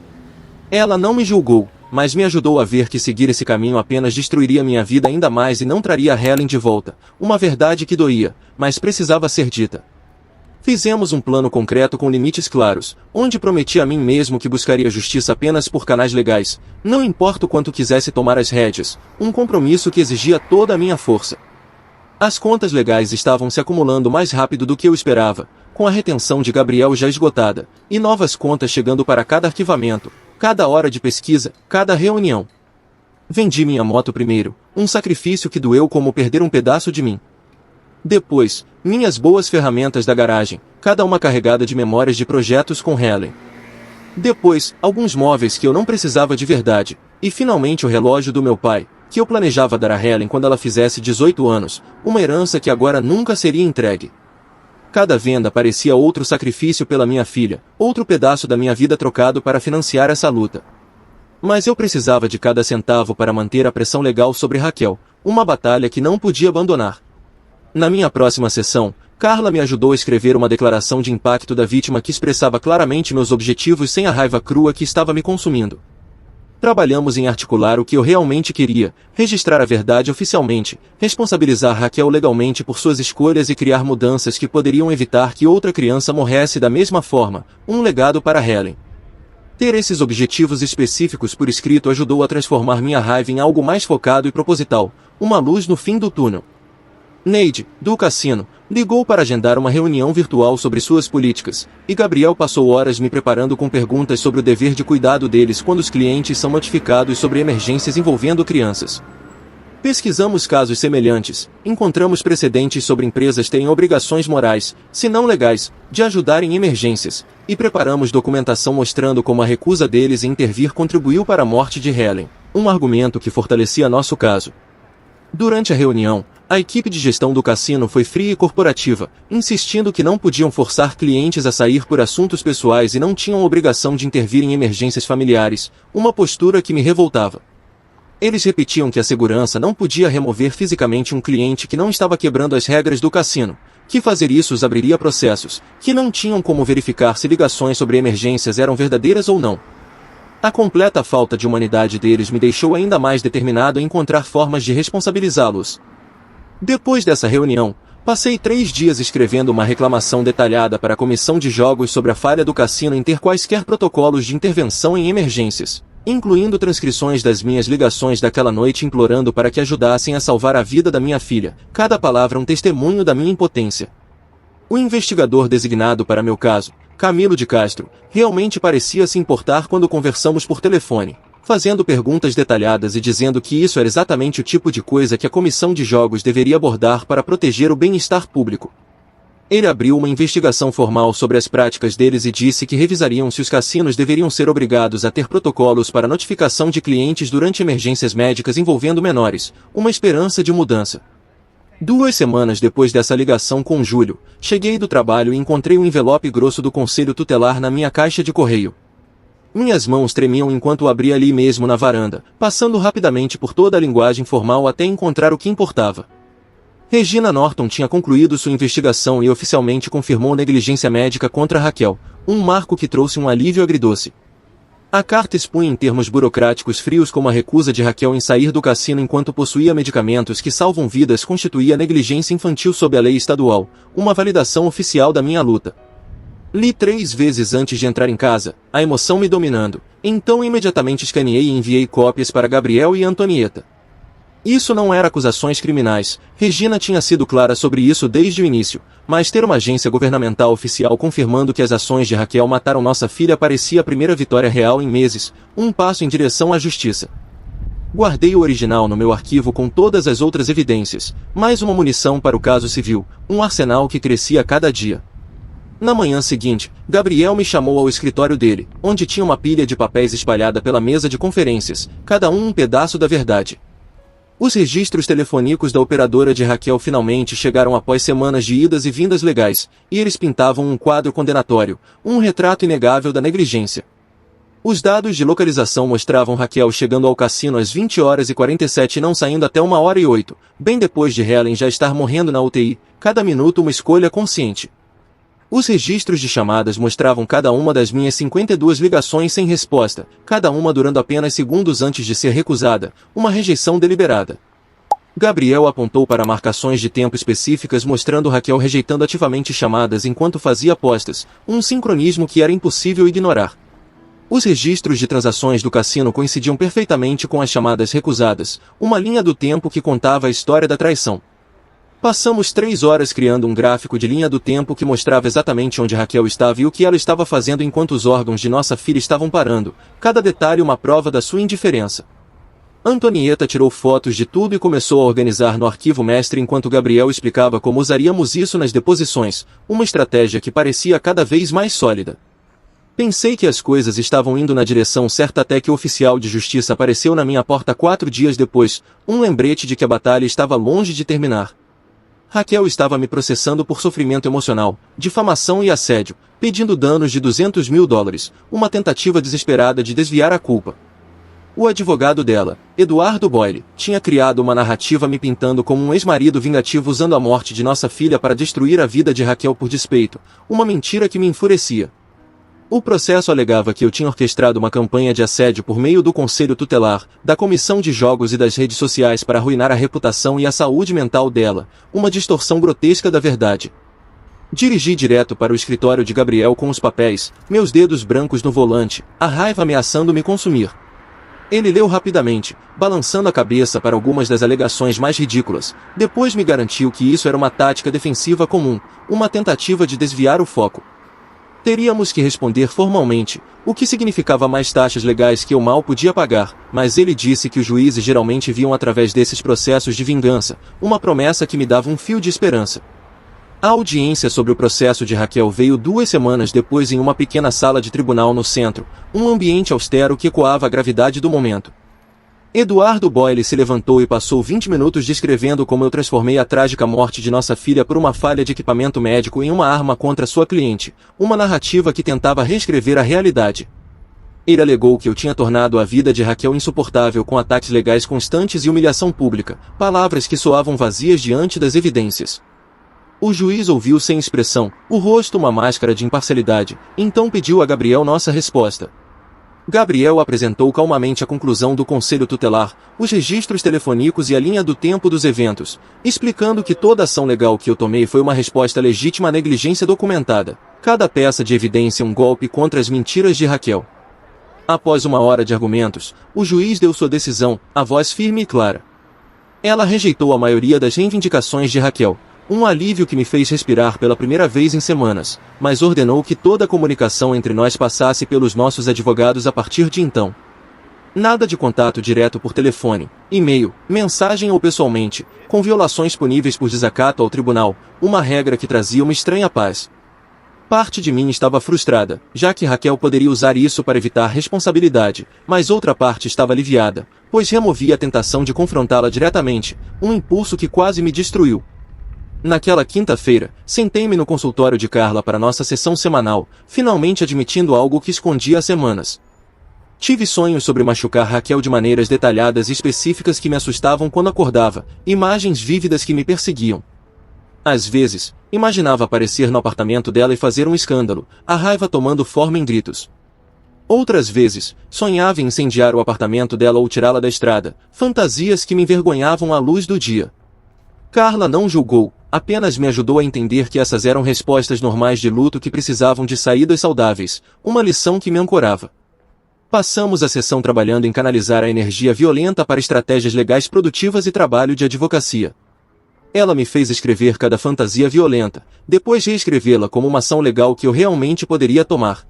Ela não me julgou, mas me ajudou a ver que seguir esse caminho apenas destruiria minha vida ainda mais e não traria a Helen de volta, uma verdade que doía, mas precisava ser dita. Fizemos um plano concreto com limites claros, onde prometi a mim mesmo que buscaria justiça apenas por canais legais, não importa o quanto quisesse tomar as rédeas, um compromisso que exigia toda a minha força. As contas legais estavam se acumulando mais rápido do que eu esperava, com a retenção de Gabriel já esgotada, e novas contas chegando para cada arquivamento, cada hora de pesquisa, cada reunião. Vendi minha moto primeiro, um sacrifício que doeu como perder um pedaço de mim. Depois, minhas boas ferramentas da garagem, cada uma carregada de memórias de projetos com Helen. Depois, alguns móveis que eu não precisava de verdade, e finalmente o relógio do meu pai, que eu planejava dar a Helen quando ela fizesse 18 anos, uma herança que agora nunca seria entregue. Cada venda parecia outro sacrifício pela minha filha, outro pedaço da minha vida trocado para financiar essa luta. Mas eu precisava de cada centavo para manter a pressão legal sobre Raquel, uma batalha que não podia abandonar. Na minha próxima sessão, Carla me ajudou a escrever uma declaração de impacto da vítima que expressava claramente meus objetivos sem a raiva crua que estava me consumindo. Trabalhamos em articular o que eu realmente queria, registrar a verdade oficialmente, responsabilizar Raquel legalmente por suas escolhas e criar mudanças que poderiam evitar que outra criança morresse da mesma forma, um legado para Helen. Ter esses objetivos específicos por escrito ajudou a transformar minha raiva em algo mais focado e proposital, uma luz no fim do túnel. Neide, do cassino, ligou para agendar uma reunião virtual sobre suas políticas, e Gabriel passou horas me preparando com perguntas sobre o dever de cuidado deles quando os clientes são notificados sobre emergências envolvendo crianças. Pesquisamos casos semelhantes, encontramos precedentes sobre empresas terem obrigações morais, se não legais, de ajudar em emergências, e preparamos documentação mostrando como a recusa deles em intervir contribuiu para a morte de Helen, um argumento que fortalecia nosso caso. Durante a reunião, a equipe de gestão do cassino foi fria e corporativa, insistindo que não podiam forçar clientes a sair por assuntos pessoais e não tinham obrigação de intervir em emergências familiares, uma postura que me revoltava. Eles repetiam que a segurança não podia remover fisicamente um cliente que não estava quebrando as regras do cassino, que fazer isso os abriria processos, que não tinham como verificar se ligações sobre emergências eram verdadeiras ou não. A completa falta de humanidade deles me deixou ainda mais determinado a encontrar formas de responsabilizá-los. Depois dessa reunião, passei 3 dias escrevendo uma reclamação detalhada para a comissão de jogos sobre a falha do cassino em ter quaisquer protocolos de intervenção em emergências, incluindo transcrições das minhas ligações daquela noite implorando para que ajudassem a salvar a vida da minha filha, cada palavra um testemunho da minha impotência. O investigador designado para meu caso, Camilo de Castro, realmente parecia se importar quando conversamos por telefone, fazendo perguntas detalhadas e dizendo que isso era exatamente o tipo de coisa que a comissão de jogos deveria abordar para proteger o bem-estar público. Ele abriu uma investigação formal sobre as práticas deles e disse que revisariam se os cassinos deveriam ser obrigados a ter protocolos para notificação de clientes durante emergências médicas envolvendo menores, uma esperança de mudança. 2 semanas depois dessa ligação com Júlio, cheguei do trabalho e encontrei um envelope grosso do Conselho Tutelar na minha caixa de correio. Minhas mãos tremiam enquanto o abri ali mesmo na varanda, passando rapidamente por toda a linguagem formal até encontrar o que importava. Regina Norton tinha concluído sua investigação e oficialmente confirmou negligência médica contra Raquel, um marco que trouxe um alívio agridoce. A carta expunha em termos burocráticos frios como a recusa de Raquel em sair do cassino enquanto possuía medicamentos que salvam vidas constituía negligência infantil sob a lei estadual, uma validação oficial da minha luta. Li 3 vezes antes de entrar em casa, a emoção me dominando, então imediatamente escaneei e enviei cópias para Gabriel e Antonieta. Isso não era acusações criminais, Regina tinha sido clara sobre isso desde o início, mas ter uma agência governamental oficial confirmando que as ações de Raquel mataram nossa filha parecia a primeira vitória real em meses, um passo em direção à justiça. Guardei o original no meu arquivo com todas as outras evidências, mais uma munição para o caso civil, um arsenal que crescia a cada dia. Na manhã seguinte, Gabriel me chamou ao escritório dele, onde tinha uma pilha de papéis espalhada pela mesa de conferências, cada um pedaço da verdade. Os registros telefônicos da operadora de Raquel finalmente chegaram após semanas de idas e vindas legais, e eles pintavam um quadro condenatório, um retrato inegável da negligência. Os dados de localização mostravam Raquel chegando ao cassino às 20h47 e não saindo até 1h08, bem depois de Helen já estar morrendo na UTI, cada minuto uma escolha consciente. Os registros de chamadas mostravam cada uma das minhas 52 ligações sem resposta, cada uma durando apenas segundos antes de ser recusada, uma rejeição deliberada. Gabriel apontou para marcações de tempo específicas mostrando Raquel rejeitando ativamente chamadas enquanto fazia apostas, um sincronismo que era impossível ignorar. Os registros de transações do cassino coincidiam perfeitamente com as chamadas recusadas, uma linha do tempo que contava a história da traição. Passamos 3 horas criando um gráfico de linha do tempo que mostrava exatamente onde Raquel estava e o que ela estava fazendo enquanto os órgãos de nossa filha estavam parando, cada detalhe uma prova da sua indiferença. Antonieta tirou fotos de tudo e começou a organizar no arquivo mestre enquanto Gabriel explicava como usaríamos isso nas deposições, uma estratégia que parecia cada vez mais sólida. Pensei que as coisas estavam indo na direção certa até que o oficial de justiça apareceu na minha porta 4 dias depois, um lembrete de que a batalha estava longe de terminar. Raquel estava me processando por sofrimento emocional, difamação e assédio, pedindo danos de $200 mil, uma tentativa desesperada de desviar a culpa. O advogado dela, Eduardo Boyle, tinha criado uma narrativa me pintando como um ex-marido vingativo usando a morte de nossa filha para destruir a vida de Raquel por despeito, uma mentira que me enfurecia. O processo alegava que eu tinha orquestrado uma campanha de assédio por meio do Conselho Tutelar, da Comissão de Jogos e das redes sociais para arruinar a reputação e a saúde mental dela, uma distorção grotesca da verdade. Dirigi direto para o escritório de Gabriel com os papéis, meus dedos brancos no volante, a raiva ameaçando me consumir. Ele leu rapidamente, balançando a cabeça para algumas das alegações mais ridículas, depois me garantiu que isso era uma tática defensiva comum, uma tentativa de desviar o foco. Teríamos que responder formalmente, o que significava mais taxas legais que eu mal podia pagar, mas ele disse que os juízes geralmente viam através desses processos de vingança, uma promessa que me dava um fio de esperança. A audiência sobre o processo de Raquel veio 2 semanas depois em uma pequena sala de tribunal no centro, um ambiente austero que ecoava a gravidade do momento. Eduardo Boyle se levantou e passou 20 minutos descrevendo como eu transformei a trágica morte de nossa filha por uma falha de equipamento médico em uma arma contra sua cliente, uma narrativa que tentava reescrever a realidade. Ele alegou que eu tinha tornado a vida de Raquel insuportável com ataques legais constantes e humilhação pública, palavras que soavam vazias diante das evidências. O juiz ouviu sem expressão, o rosto uma máscara de imparcialidade, então pediu a Gabriel nossa resposta. Gabriel apresentou calmamente a conclusão do Conselho Tutelar, os registros telefônicos e a linha do tempo dos eventos, explicando que toda ação legal que eu tomei foi uma resposta legítima à negligência documentada, cada peça de evidência um golpe contra as mentiras de Raquel. Após 1 hora de argumentos, o juiz deu sua decisão, a voz firme e clara. Ela rejeitou a maioria das reivindicações de Raquel, um alívio que me fez respirar pela primeira vez em semanas, mas ordenou que toda a comunicação entre nós passasse pelos nossos advogados a partir de então. Nada de contato direto por telefone, e-mail, mensagem ou pessoalmente, com violações puníveis por desacato ao tribunal, uma regra que trazia uma estranha paz. Parte de mim estava frustrada, já que Raquel poderia usar isso para evitar responsabilidade, mas outra parte estava aliviada, pois removia a tentação de confrontá-la diretamente, um impulso que quase me destruiu. Naquela quinta-feira, sentei-me no consultório de Carla para nossa sessão semanal, finalmente admitindo algo que escondia há semanas. Tive sonhos sobre machucar Raquel de maneiras detalhadas e específicas que me assustavam quando acordava, imagens vívidas que me perseguiam. Às vezes, imaginava aparecer no apartamento dela e fazer um escândalo, a raiva tomando forma em gritos. Outras vezes, sonhava em incendiar o apartamento dela ou tirá-la da estrada, fantasias que me envergonhavam à luz do dia. Carla não julgou, apenas me ajudou a entender que essas eram respostas normais de luto que precisavam de saídas saudáveis, uma lição que me ancorava. Passamos a sessão trabalhando em canalizar a energia violenta para estratégias legais produtivas e trabalho de advocacia. Ela me fez escrever cada fantasia violenta, depois reescrevê-la como uma ação legal que eu realmente poderia tomar.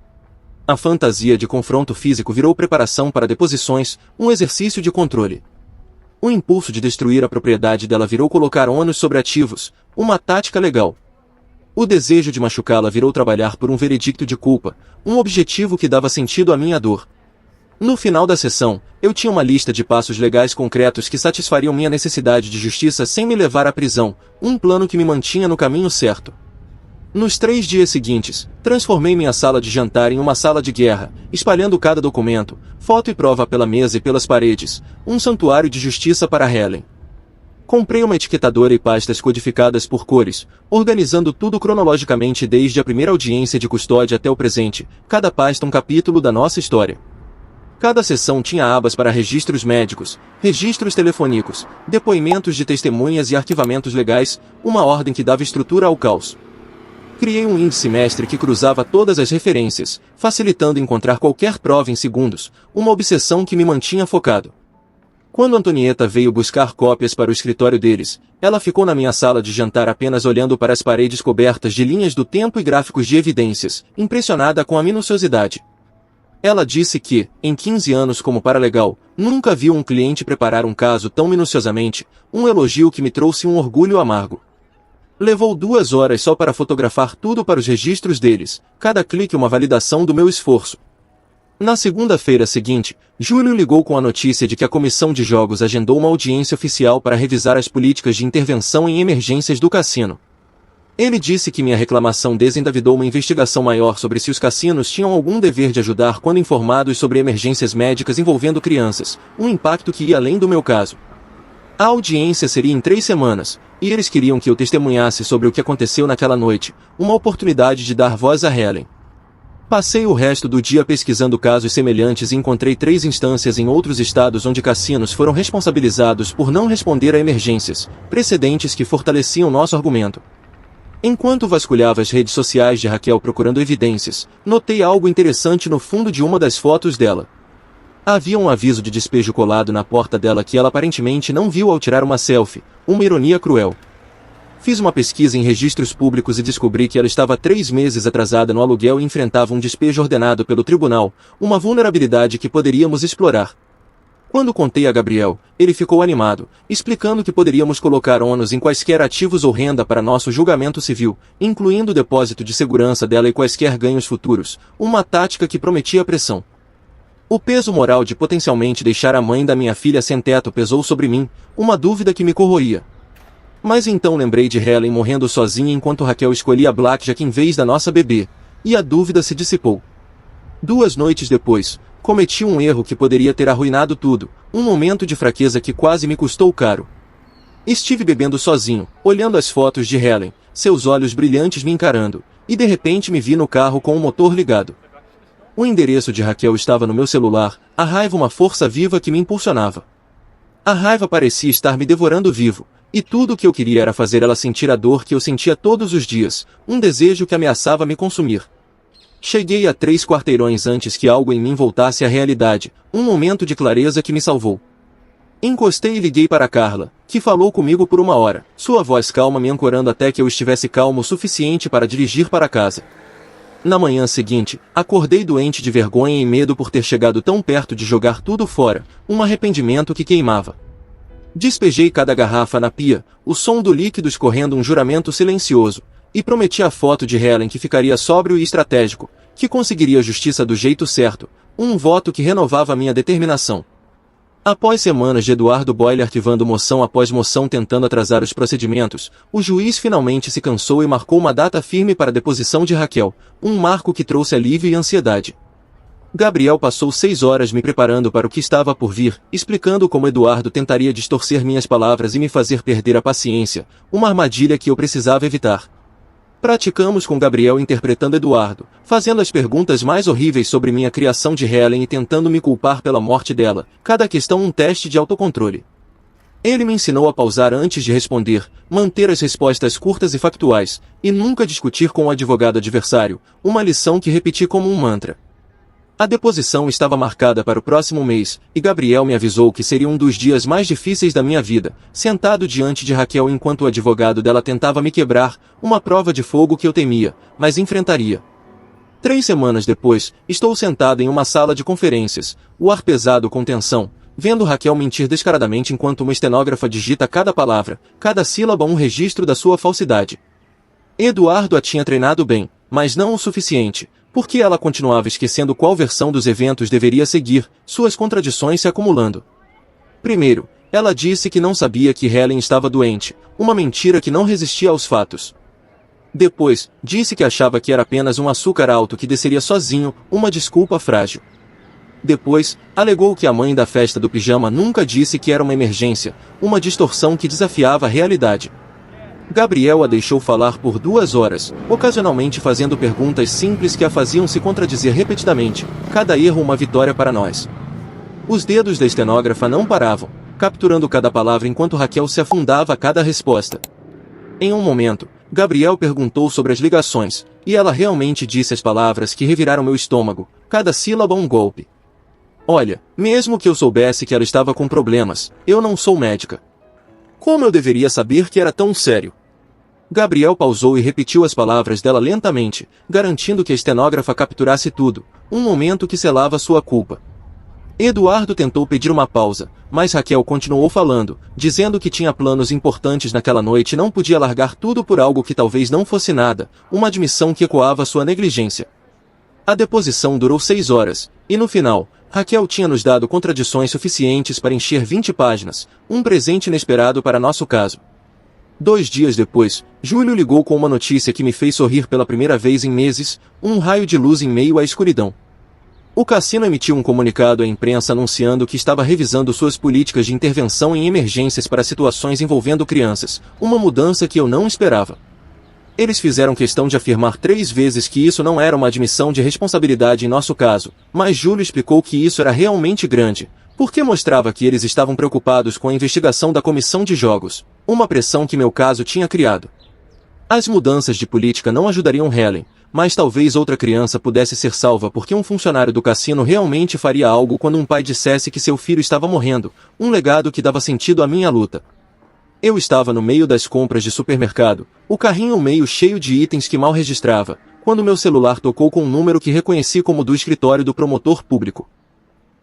A fantasia de confronto físico virou preparação para deposições, um exercício de controle. O impulso de destruir a propriedade dela virou colocar ônus sobre ativos, uma tática legal. O desejo de machucá-la virou trabalhar por um veredicto de culpa, um objetivo que dava sentido à minha dor. No final da sessão, eu tinha uma lista de passos legais concretos que satisfariam minha necessidade de justiça sem me levar à prisão, um plano que me mantinha no caminho certo. Nos 3 dias seguintes, transformei minha sala de jantar em uma sala de guerra, espalhando cada documento, foto e prova pela mesa e pelas paredes, um santuário de justiça para Helen. Comprei uma etiquetadora e pastas codificadas por cores, organizando tudo cronologicamente desde a primeira audiência de custódia até o presente, cada pasta um capítulo da nossa história. Cada seção tinha abas para registros médicos, registros telefônicos, depoimentos de testemunhas e arquivamentos legais, uma ordem que dava estrutura ao caos. Criei um índice mestre que cruzava todas as referências, facilitando encontrar qualquer prova em segundos, uma obsessão que me mantinha focado. Quando Antonieta veio buscar cópias para o escritório deles, ela ficou na minha sala de jantar apenas olhando para as paredes cobertas de linhas do tempo e gráficos de evidências, impressionada com a minuciosidade. Ela disse que, em 15 anos como paralegal, nunca viu um cliente preparar um caso tão minuciosamente, um elogio que me trouxe um orgulho amargo. Levou 2 horas só para fotografar tudo para os registros deles, cada clique uma validação do meu esforço. Na segunda-feira seguinte, Júlio ligou com a notícia de que a Comissão de Jogos agendou uma audiência oficial para revisar as políticas de intervenção em emergências do cassino. Ele disse que minha reclamação desencadeou uma investigação maior sobre se os cassinos tinham algum dever de ajudar quando informados sobre emergências médicas envolvendo crianças, um impacto que ia além do meu caso. A audiência seria em 3 semanas, e eles queriam que eu testemunhasse sobre o que aconteceu naquela noite, uma oportunidade de dar voz a Helen. Passei o resto do dia pesquisando casos semelhantes e encontrei 3 instâncias em outros estados onde cassinos foram responsabilizados por não responder a emergências, precedentes que fortaleciam nosso argumento. Enquanto vasculhava as redes sociais de Raquel procurando evidências, notei algo interessante no fundo de uma das fotos dela. Havia um aviso de despejo colado na porta dela que ela aparentemente não viu ao tirar uma selfie, uma ironia cruel. Fiz uma pesquisa em registros públicos e descobri que ela estava 3 meses atrasada no aluguel e enfrentava um despejo ordenado pelo tribunal, uma vulnerabilidade que poderíamos explorar. Quando contei a Gabriel, ele ficou animado, explicando que poderíamos colocar ônus em quaisquer ativos ou renda para nosso julgamento civil, incluindo o depósito de segurança dela e quaisquer ganhos futuros, uma tática que prometia pressão. O peso moral de potencialmente deixar a mãe da minha filha sem teto pesou sobre mim, uma dúvida que me corroía. Mas então lembrei de Helen morrendo sozinha enquanto Raquel escolhia Blackjack em vez da nossa bebê, e a dúvida se dissipou. 2 noites depois, cometi um erro que poderia ter arruinado tudo, um momento de fraqueza que quase me custou caro. Estive bebendo sozinho, olhando as fotos de Helen, seus olhos brilhantes me encarando, e de repente me vi no carro com o motor ligado. O endereço de Raquel estava no meu celular, a raiva uma força viva que me impulsionava. A raiva parecia estar me devorando vivo, e tudo o que eu queria era fazer ela sentir a dor que eu sentia todos os dias, um desejo que ameaçava me consumir. Cheguei a 3 quarteirões antes que algo em mim voltasse à realidade, um momento de clareza que me salvou. Encostei e liguei para Carla, que falou comigo por 1 hora, sua voz calma me ancorando até que eu estivesse calmo o suficiente para dirigir para casa. Na manhã seguinte, acordei doente de vergonha e medo por ter chegado tão perto de jogar tudo fora, um arrependimento que queimava. Despejei cada garrafa na pia, o som do líquido escorrendo um juramento silencioso, e prometi a foto de Helen que ficaria sóbrio e estratégico, que conseguiria a justiça do jeito certo, um voto que renovava minha determinação. Após semanas de Eduardo Boyle arquivando moção após moção tentando atrasar os procedimentos, o juiz finalmente se cansou e marcou uma data firme para a deposição de Raquel, um marco que trouxe alívio e ansiedade. Gabriel passou 6 horas me preparando para o que estava por vir, explicando como Eduardo tentaria distorcer minhas palavras e me fazer perder a paciência, uma armadilha que eu precisava evitar. Praticamos com Gabriel interpretando Eduardo, fazendo as perguntas mais horríveis sobre minha criação de Helen e tentando me culpar pela morte dela, cada questão um teste de autocontrole. Ele me ensinou a pausar antes de responder, manter as respostas curtas e factuais, e nunca discutir com o advogado adversário, uma lição que repeti como um mantra. A deposição estava marcada para o próximo mês, e Gabriel me avisou que seria um dos dias mais difíceis da minha vida, sentado diante de Raquel enquanto o advogado dela tentava me quebrar, uma prova de fogo que eu temia, mas enfrentaria. 3 semanas depois, estou sentado em uma sala de conferências, o ar pesado com tensão, vendo Raquel mentir descaradamente enquanto uma estenógrafa digita cada palavra, cada sílaba um registro da sua falsidade. Eduardo a tinha treinado bem, mas não o suficiente, Por que ela continuava esquecendo qual versão dos eventos deveria seguir, suas contradições se acumulando? Primeiro, ela disse que não sabia que Helen estava doente, uma mentira que não resistia aos fatos. Depois, disse que achava que era apenas um açúcar alto que desceria sozinho, uma desculpa frágil. Depois, alegou que a mãe da festa do pijama nunca disse que era uma emergência, uma distorção que desafiava a realidade. Gabriel a deixou falar por 2 horas, ocasionalmente fazendo perguntas simples que a faziam se contradizer repetidamente, cada erro uma vitória para nós. Os dedos da estenógrafa não paravam, capturando cada palavra enquanto Raquel se afundava a cada resposta. Em um momento, Gabriel perguntou sobre as ligações, e ela realmente disse as palavras que reviraram meu estômago, cada sílaba um golpe. Olha, mesmo que eu soubesse que ela estava com problemas, eu não sou médica. Como eu deveria saber que era tão sério? Gabriel pausou e repetiu as palavras dela lentamente, garantindo que a estenógrafa capturasse tudo, um momento que selava sua culpa. Eduardo tentou pedir uma pausa, mas Raquel continuou falando, dizendo que tinha planos importantes naquela noite e não podia largar tudo por algo que talvez não fosse nada, uma admissão que ecoava sua negligência. A deposição durou 6 horas, e no final, Raquel tinha nos dado contradições suficientes para encher 20 páginas, um presente inesperado para nosso caso. 2 dias depois, Júlio ligou com uma notícia que me fez sorrir pela primeira vez em meses, um raio de luz em meio à escuridão. O cassino emitiu um comunicado à imprensa anunciando que estava revisando suas políticas de intervenção em emergências para situações envolvendo crianças, uma mudança que eu não esperava. Eles fizeram questão de afirmar 3 vezes que isso não era uma admissão de responsabilidade em nosso caso, mas Júlio explicou que isso era realmente grande, porque mostrava que eles estavam preocupados com a investigação da comissão de jogos, uma pressão que meu caso tinha criado. As mudanças de política não ajudariam Helen, mas talvez outra criança pudesse ser salva porque um funcionário do cassino realmente faria algo quando um pai dissesse que seu filho estava morrendo, um legado que dava sentido à minha luta. Eu estava no meio das compras de supermercado, o carrinho meio cheio de itens que mal registrava, quando meu celular tocou com um número que reconheci como do escritório do promotor público.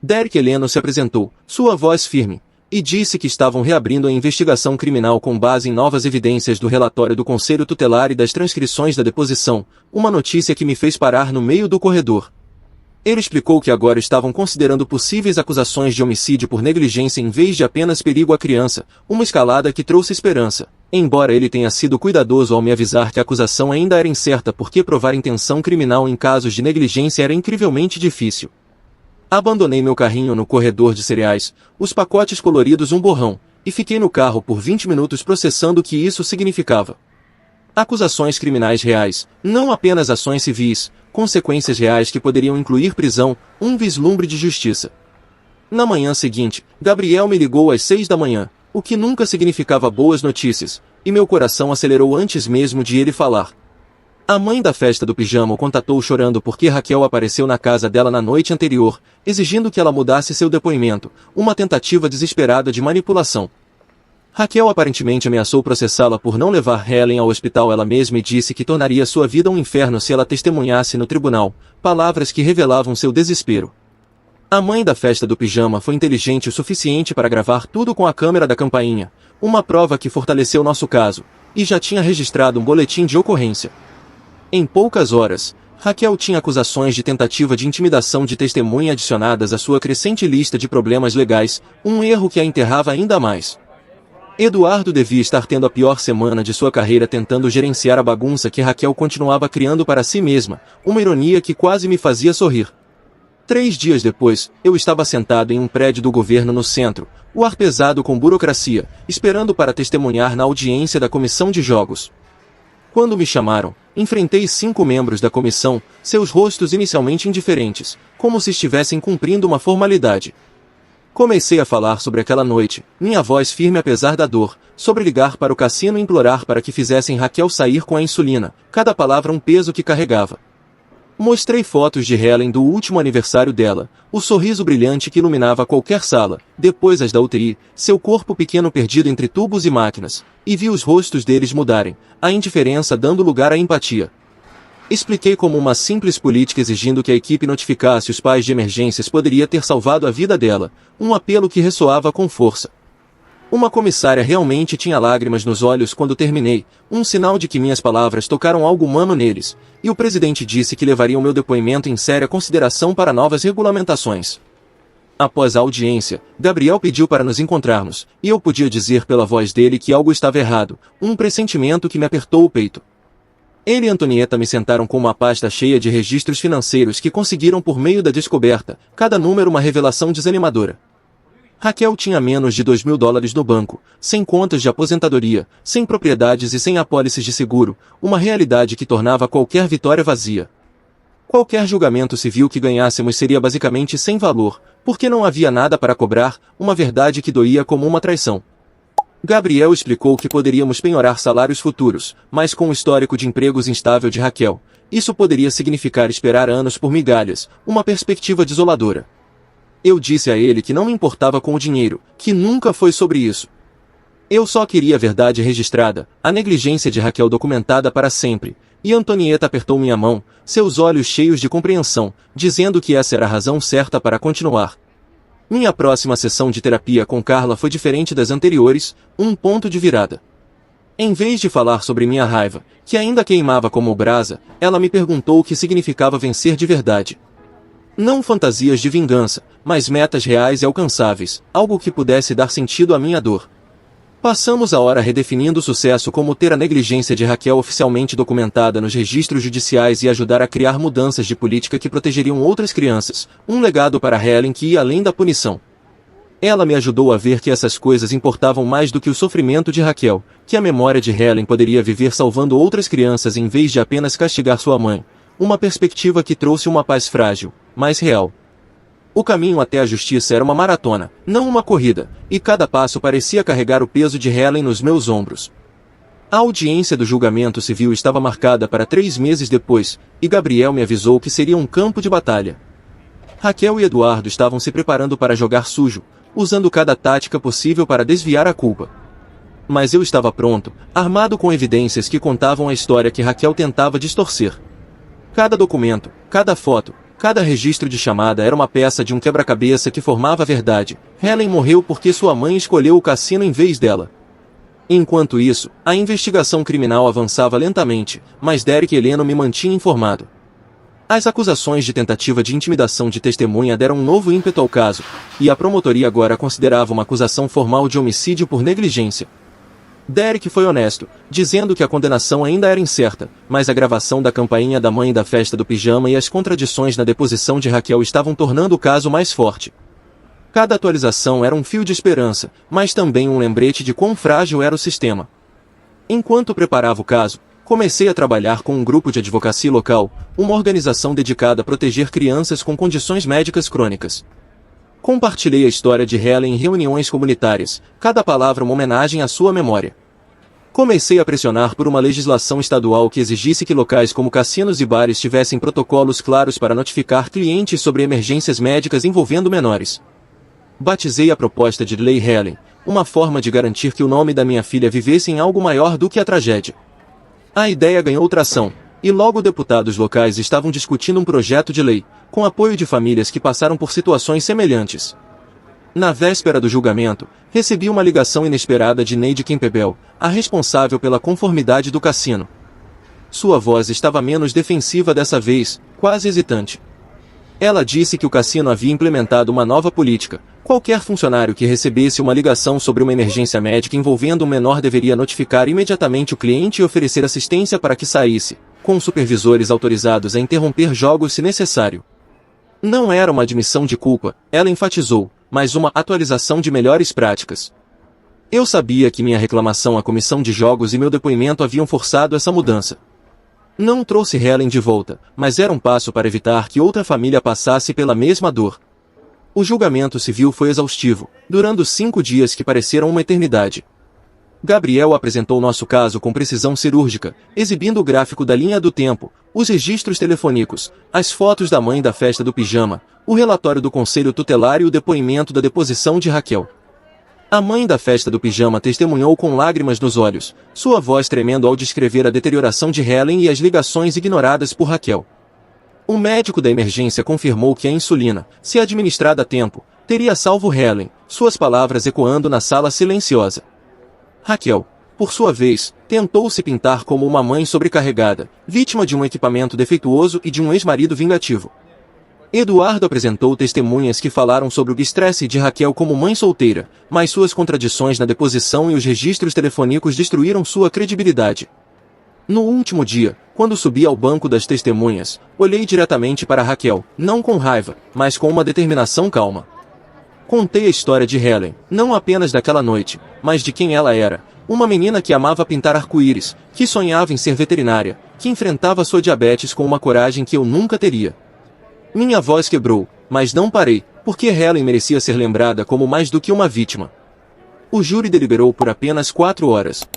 Derek Heleno se apresentou, sua voz firme, e disse que estavam reabrindo a investigação criminal com base em novas evidências do relatório do Conselho Tutelar e das transcrições da deposição, uma notícia que me fez parar no meio do corredor. Ele explicou que agora estavam considerando possíveis acusações de homicídio por negligência em vez de apenas perigo à criança, uma escalada que trouxe esperança, embora ele tenha sido cuidadoso ao me avisar que a acusação ainda era incerta porque provar intenção criminal em casos de negligência era incrivelmente difícil. Abandonei meu carrinho no corredor de cereais, os pacotes coloridos um borrão, e fiquei no carro por 20 minutos processando o que isso significava. Acusações criminais reais, não apenas ações civis, consequências reais que poderiam incluir prisão, um vislumbre de justiça. Na manhã seguinte, Gabriel me ligou às 6 da manhã, o que nunca significava boas notícias, e meu coração acelerou antes mesmo de ele falar. A mãe da festa do pijama o contatou chorando porque Raquel apareceu na casa dela na noite anterior, exigindo que ela mudasse seu depoimento, uma tentativa desesperada de manipulação. Raquel aparentemente ameaçou processá-la por não levar Helen ao hospital ela mesma e disse que tornaria sua vida um inferno se ela testemunhasse no tribunal, palavras que revelavam seu desespero. A mãe da festa do pijama foi inteligente o suficiente para gravar tudo com a câmera da campainha, uma prova que fortaleceu nosso caso, e já tinha registrado um boletim de ocorrência. Em poucas horas, Raquel tinha acusações de tentativa de intimidação de testemunha adicionadas à sua crescente lista de problemas legais, um erro que a enterrava ainda mais. Eduardo devia estar tendo a pior semana de sua carreira tentando gerenciar a bagunça que Raquel continuava criando para si mesma, uma ironia que quase me fazia sorrir. 3 dias depois, eu estava sentado em um prédio do governo no centro, o ar pesado com burocracia, esperando para testemunhar na audiência da comissão de jogos. Quando me chamaram, enfrentei 5 membros da comissão, seus rostos inicialmente indiferentes, como se estivessem cumprindo uma formalidade. Comecei a falar sobre aquela noite, minha voz firme apesar da dor, sobre ligar para o cassino e implorar para que fizessem Raquel sair com a insulina, cada palavra um peso que carregava. Mostrei fotos de Helen do último aniversário dela, o sorriso brilhante que iluminava qualquer sala, depois as da UTI, seu corpo pequeno perdido entre tubos e máquinas, e vi os rostos deles mudarem, a indiferença dando lugar à empatia. Expliquei como uma simples política exigindo que a equipe notificasse os pais de emergências poderia ter salvado a vida dela, um apelo que ressoava com força. Uma comissária realmente tinha lágrimas nos olhos quando terminei, um sinal de que minhas palavras tocaram algo humano neles, e o presidente disse que levariam meu depoimento em séria consideração para novas regulamentações. Após a audiência, Gabriel pediu para nos encontrarmos, e eu podia dizer pela voz dele que algo estava errado, um pressentimento que me apertou o peito. Ele e Antonieta me sentaram com uma pasta cheia de registros financeiros que conseguiram por meio da descoberta, cada número uma revelação desanimadora. Raquel tinha menos de $2.000 no banco, sem contas de aposentadoria, sem propriedades e sem apólices de seguro, uma realidade que tornava qualquer vitória vazia. Qualquer julgamento civil que ganhássemos seria basicamente sem valor, porque não havia nada para cobrar, uma verdade que doía como uma traição. Gabriel explicou que poderíamos penhorar salários futuros, mas com o histórico de empregos instável de Raquel, isso poderia significar esperar anos por migalhas, uma perspectiva desoladora. Eu disse a ele que não me importava com o dinheiro, que nunca foi sobre isso. Eu só queria a verdade registrada, a negligência de Raquel documentada para sempre, e Antonieta apertou minha mão, seus olhos cheios de compreensão, dizendo que essa era a razão certa para continuar. Minha próxima sessão de terapia com Carla foi diferente das anteriores, um ponto de virada. Em vez de falar sobre minha raiva, que ainda queimava como brasa, ela me perguntou o que significava vencer de verdade. Não fantasias de vingança, mas metas reais e alcançáveis, algo que pudesse dar sentido à minha dor. Passamos a hora redefinindo o sucesso como ter a negligência de Raquel oficialmente documentada nos registros judiciais e ajudar a criar mudanças de política que protegeriam outras crianças, um legado para Helen que ia além da punição. Ela me ajudou a ver que essas coisas importavam mais do que o sofrimento de Raquel, que a memória de Helen poderia viver salvando outras crianças em vez de apenas castigar sua mãe, uma perspectiva que trouxe uma paz frágil, mas real. O caminho até a justiça era uma maratona, não uma corrida, e cada passo parecia carregar o peso de Helen nos meus ombros. A audiência do julgamento civil estava marcada para 3 meses depois, e Gabriel me avisou que seria um campo de batalha. Raquel e Eduardo estavam se preparando para jogar sujo, usando cada tática possível para desviar a culpa. Mas eu estava pronto, armado com evidências que contavam a história que Raquel tentava distorcer. Cada documento, cada foto, cada registro de chamada era uma peça de um quebra-cabeça que formava a verdade. Helen morreu porque sua mãe escolheu o cassino em vez dela. Enquanto isso, a investigação criminal avançava lentamente, mas Derek Heleno me mantinha informado. As acusações de tentativa de intimidação de testemunha deram um novo ímpeto ao caso, e a promotoria agora considerava uma acusação formal de homicídio por negligência. Derek foi honesto, dizendo que a condenação ainda era incerta, mas a gravação da campainha da mãe da festa do pijama e as contradições na deposição de Raquel estavam tornando o caso mais forte. Cada atualização era um fio de esperança, mas também um lembrete de quão frágil era o sistema. Enquanto preparava o caso, comecei a trabalhar com um grupo de advocacia local, uma organização dedicada a proteger crianças com condições médicas crônicas. Compartilhei a história de Helen em reuniões comunitárias, cada palavra uma homenagem à sua memória. Comecei a pressionar por uma legislação estadual que exigisse que locais como cassinos e bares tivessem protocolos claros para notificar clientes sobre emergências médicas envolvendo menores. Batizei a proposta de Lei Helen, uma forma de garantir que o nome da minha filha vivesse em algo maior do que a tragédia. A ideia ganhou tração, e logo deputados locais estavam discutindo um projeto de lei, com apoio de famílias que passaram por situações semelhantes. Na véspera do julgamento, recebi uma ligação inesperada de Neide Campbell, a responsável pela conformidade do cassino. Sua voz estava menos defensiva dessa vez, quase hesitante. Ela disse que o cassino havia implementado uma nova política. Qualquer funcionário que recebesse uma ligação sobre uma emergência médica envolvendo um menor deveria notificar imediatamente o cliente e oferecer assistência para que saísse, com supervisores autorizados a interromper jogos se necessário. Não era uma admissão de culpa, ela enfatizou, mas uma atualização de melhores práticas. Eu sabia que minha reclamação à comissão de jogos e meu depoimento haviam forçado essa mudança. Não trouxe Helen de volta, mas era um passo para evitar que outra família passasse pela mesma dor. O julgamento civil foi exaustivo, durando 5 dias que pareceram uma eternidade. Gabriel apresentou nosso caso com precisão cirúrgica, exibindo o gráfico da linha do tempo, os registros telefônicos, as fotos da mãe da festa do pijama, o relatório do conselho tutelar e o depoimento da deposição de Raquel. A mãe da festa do pijama testemunhou com lágrimas nos olhos, sua voz tremendo ao descrever a deterioração de Helen e as ligações ignoradas por Raquel. O médico da emergência confirmou que a insulina, se administrada a tempo, teria salvo Helen, suas palavras ecoando na sala silenciosa. Raquel, por sua vez, tentou se pintar como uma mãe sobrecarregada, vítima de um equipamento defeituoso e de um ex-marido vingativo. Eduardo apresentou testemunhas que falaram sobre o estresse de Raquel como mãe solteira, mas suas contradições na deposição e os registros telefônicos destruíram sua credibilidade. No último dia, quando subi ao banco das testemunhas, olhei diretamente para Raquel, não com raiva, mas com uma determinação calma. Contei a história de Helen, não apenas daquela noite, mas de quem ela era, uma menina que amava pintar arco-íris, que sonhava em ser veterinária, que enfrentava sua diabetes com uma coragem que eu nunca teria. Minha voz quebrou, mas não parei, porque Helen merecia ser lembrada como mais do que uma vítima. O júri deliberou por apenas 4 horas.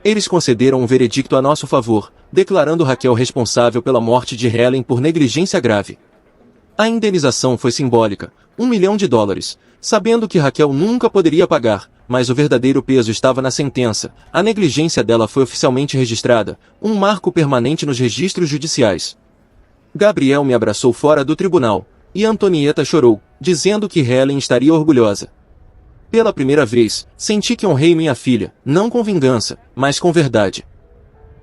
Eles concederam um veredicto a nosso favor, declarando Raquel responsável pela morte de Helen por negligência grave. A indenização foi simbólica, $1 milhão, sabendo que Raquel nunca poderia pagar, mas o verdadeiro peso estava na sentença. A negligência dela foi oficialmente registrada, um marco permanente nos registros judiciais. Gabriel me abraçou fora do tribunal, e Antonieta chorou, dizendo que Helen estaria orgulhosa. Pela primeira vez, senti que honrei minha filha, não com vingança, mas com verdade.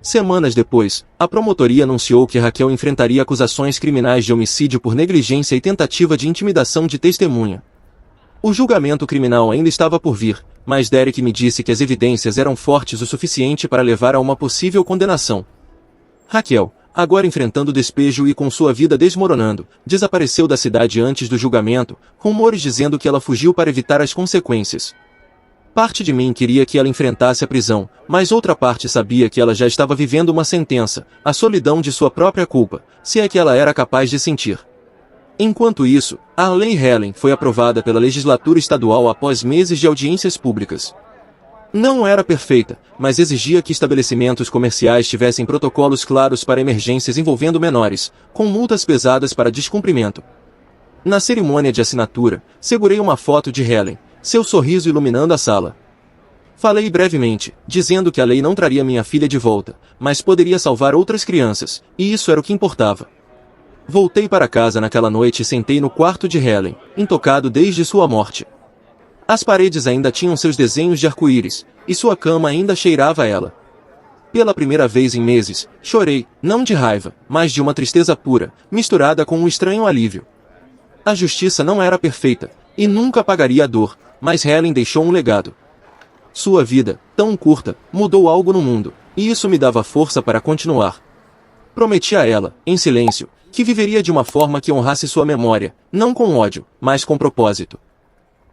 Semanas depois, a promotoria anunciou que Raquel enfrentaria acusações criminais de homicídio por negligência e tentativa de intimidação de testemunha. O julgamento criminal ainda estava por vir, mas Derek me disse que as evidências eram fortes o suficiente para levar a uma possível condenação. Raquel, agora enfrentando despejo e com sua vida desmoronando, desapareceu da cidade antes do julgamento, rumores dizendo que ela fugiu para evitar as consequências. Parte de mim queria que ela enfrentasse a prisão, mas outra parte sabia que ela já estava vivendo uma sentença, a solidão de sua própria culpa, se é que ela era capaz de sentir. Enquanto isso, a Lei Helen foi aprovada pela legislatura estadual após meses de audiências públicas. Não era perfeita, mas exigia que estabelecimentos comerciais tivessem protocolos claros para emergências envolvendo menores, com multas pesadas para descumprimento. Na cerimônia de assinatura, segurei uma foto de Helen, seu sorriso iluminando a sala. Falei brevemente, dizendo que a lei não traria minha filha de volta, mas poderia salvar outras crianças, e isso era o que importava. Voltei para casa naquela noite e sentei no quarto de Helen, intocado desde sua morte. As paredes ainda tinham seus desenhos de arco-íris, e sua cama ainda cheirava a ela. Pela primeira vez em meses, chorei, não de raiva, mas de uma tristeza pura, misturada com um estranho alívio. A justiça não era perfeita, e nunca apagaria a dor, mas Helen deixou um legado. Sua vida, tão curta, mudou algo no mundo, e isso me dava força para continuar. Prometi a ela, em silêncio, que viveria de uma forma que honrasse sua memória, não com ódio, mas com propósito.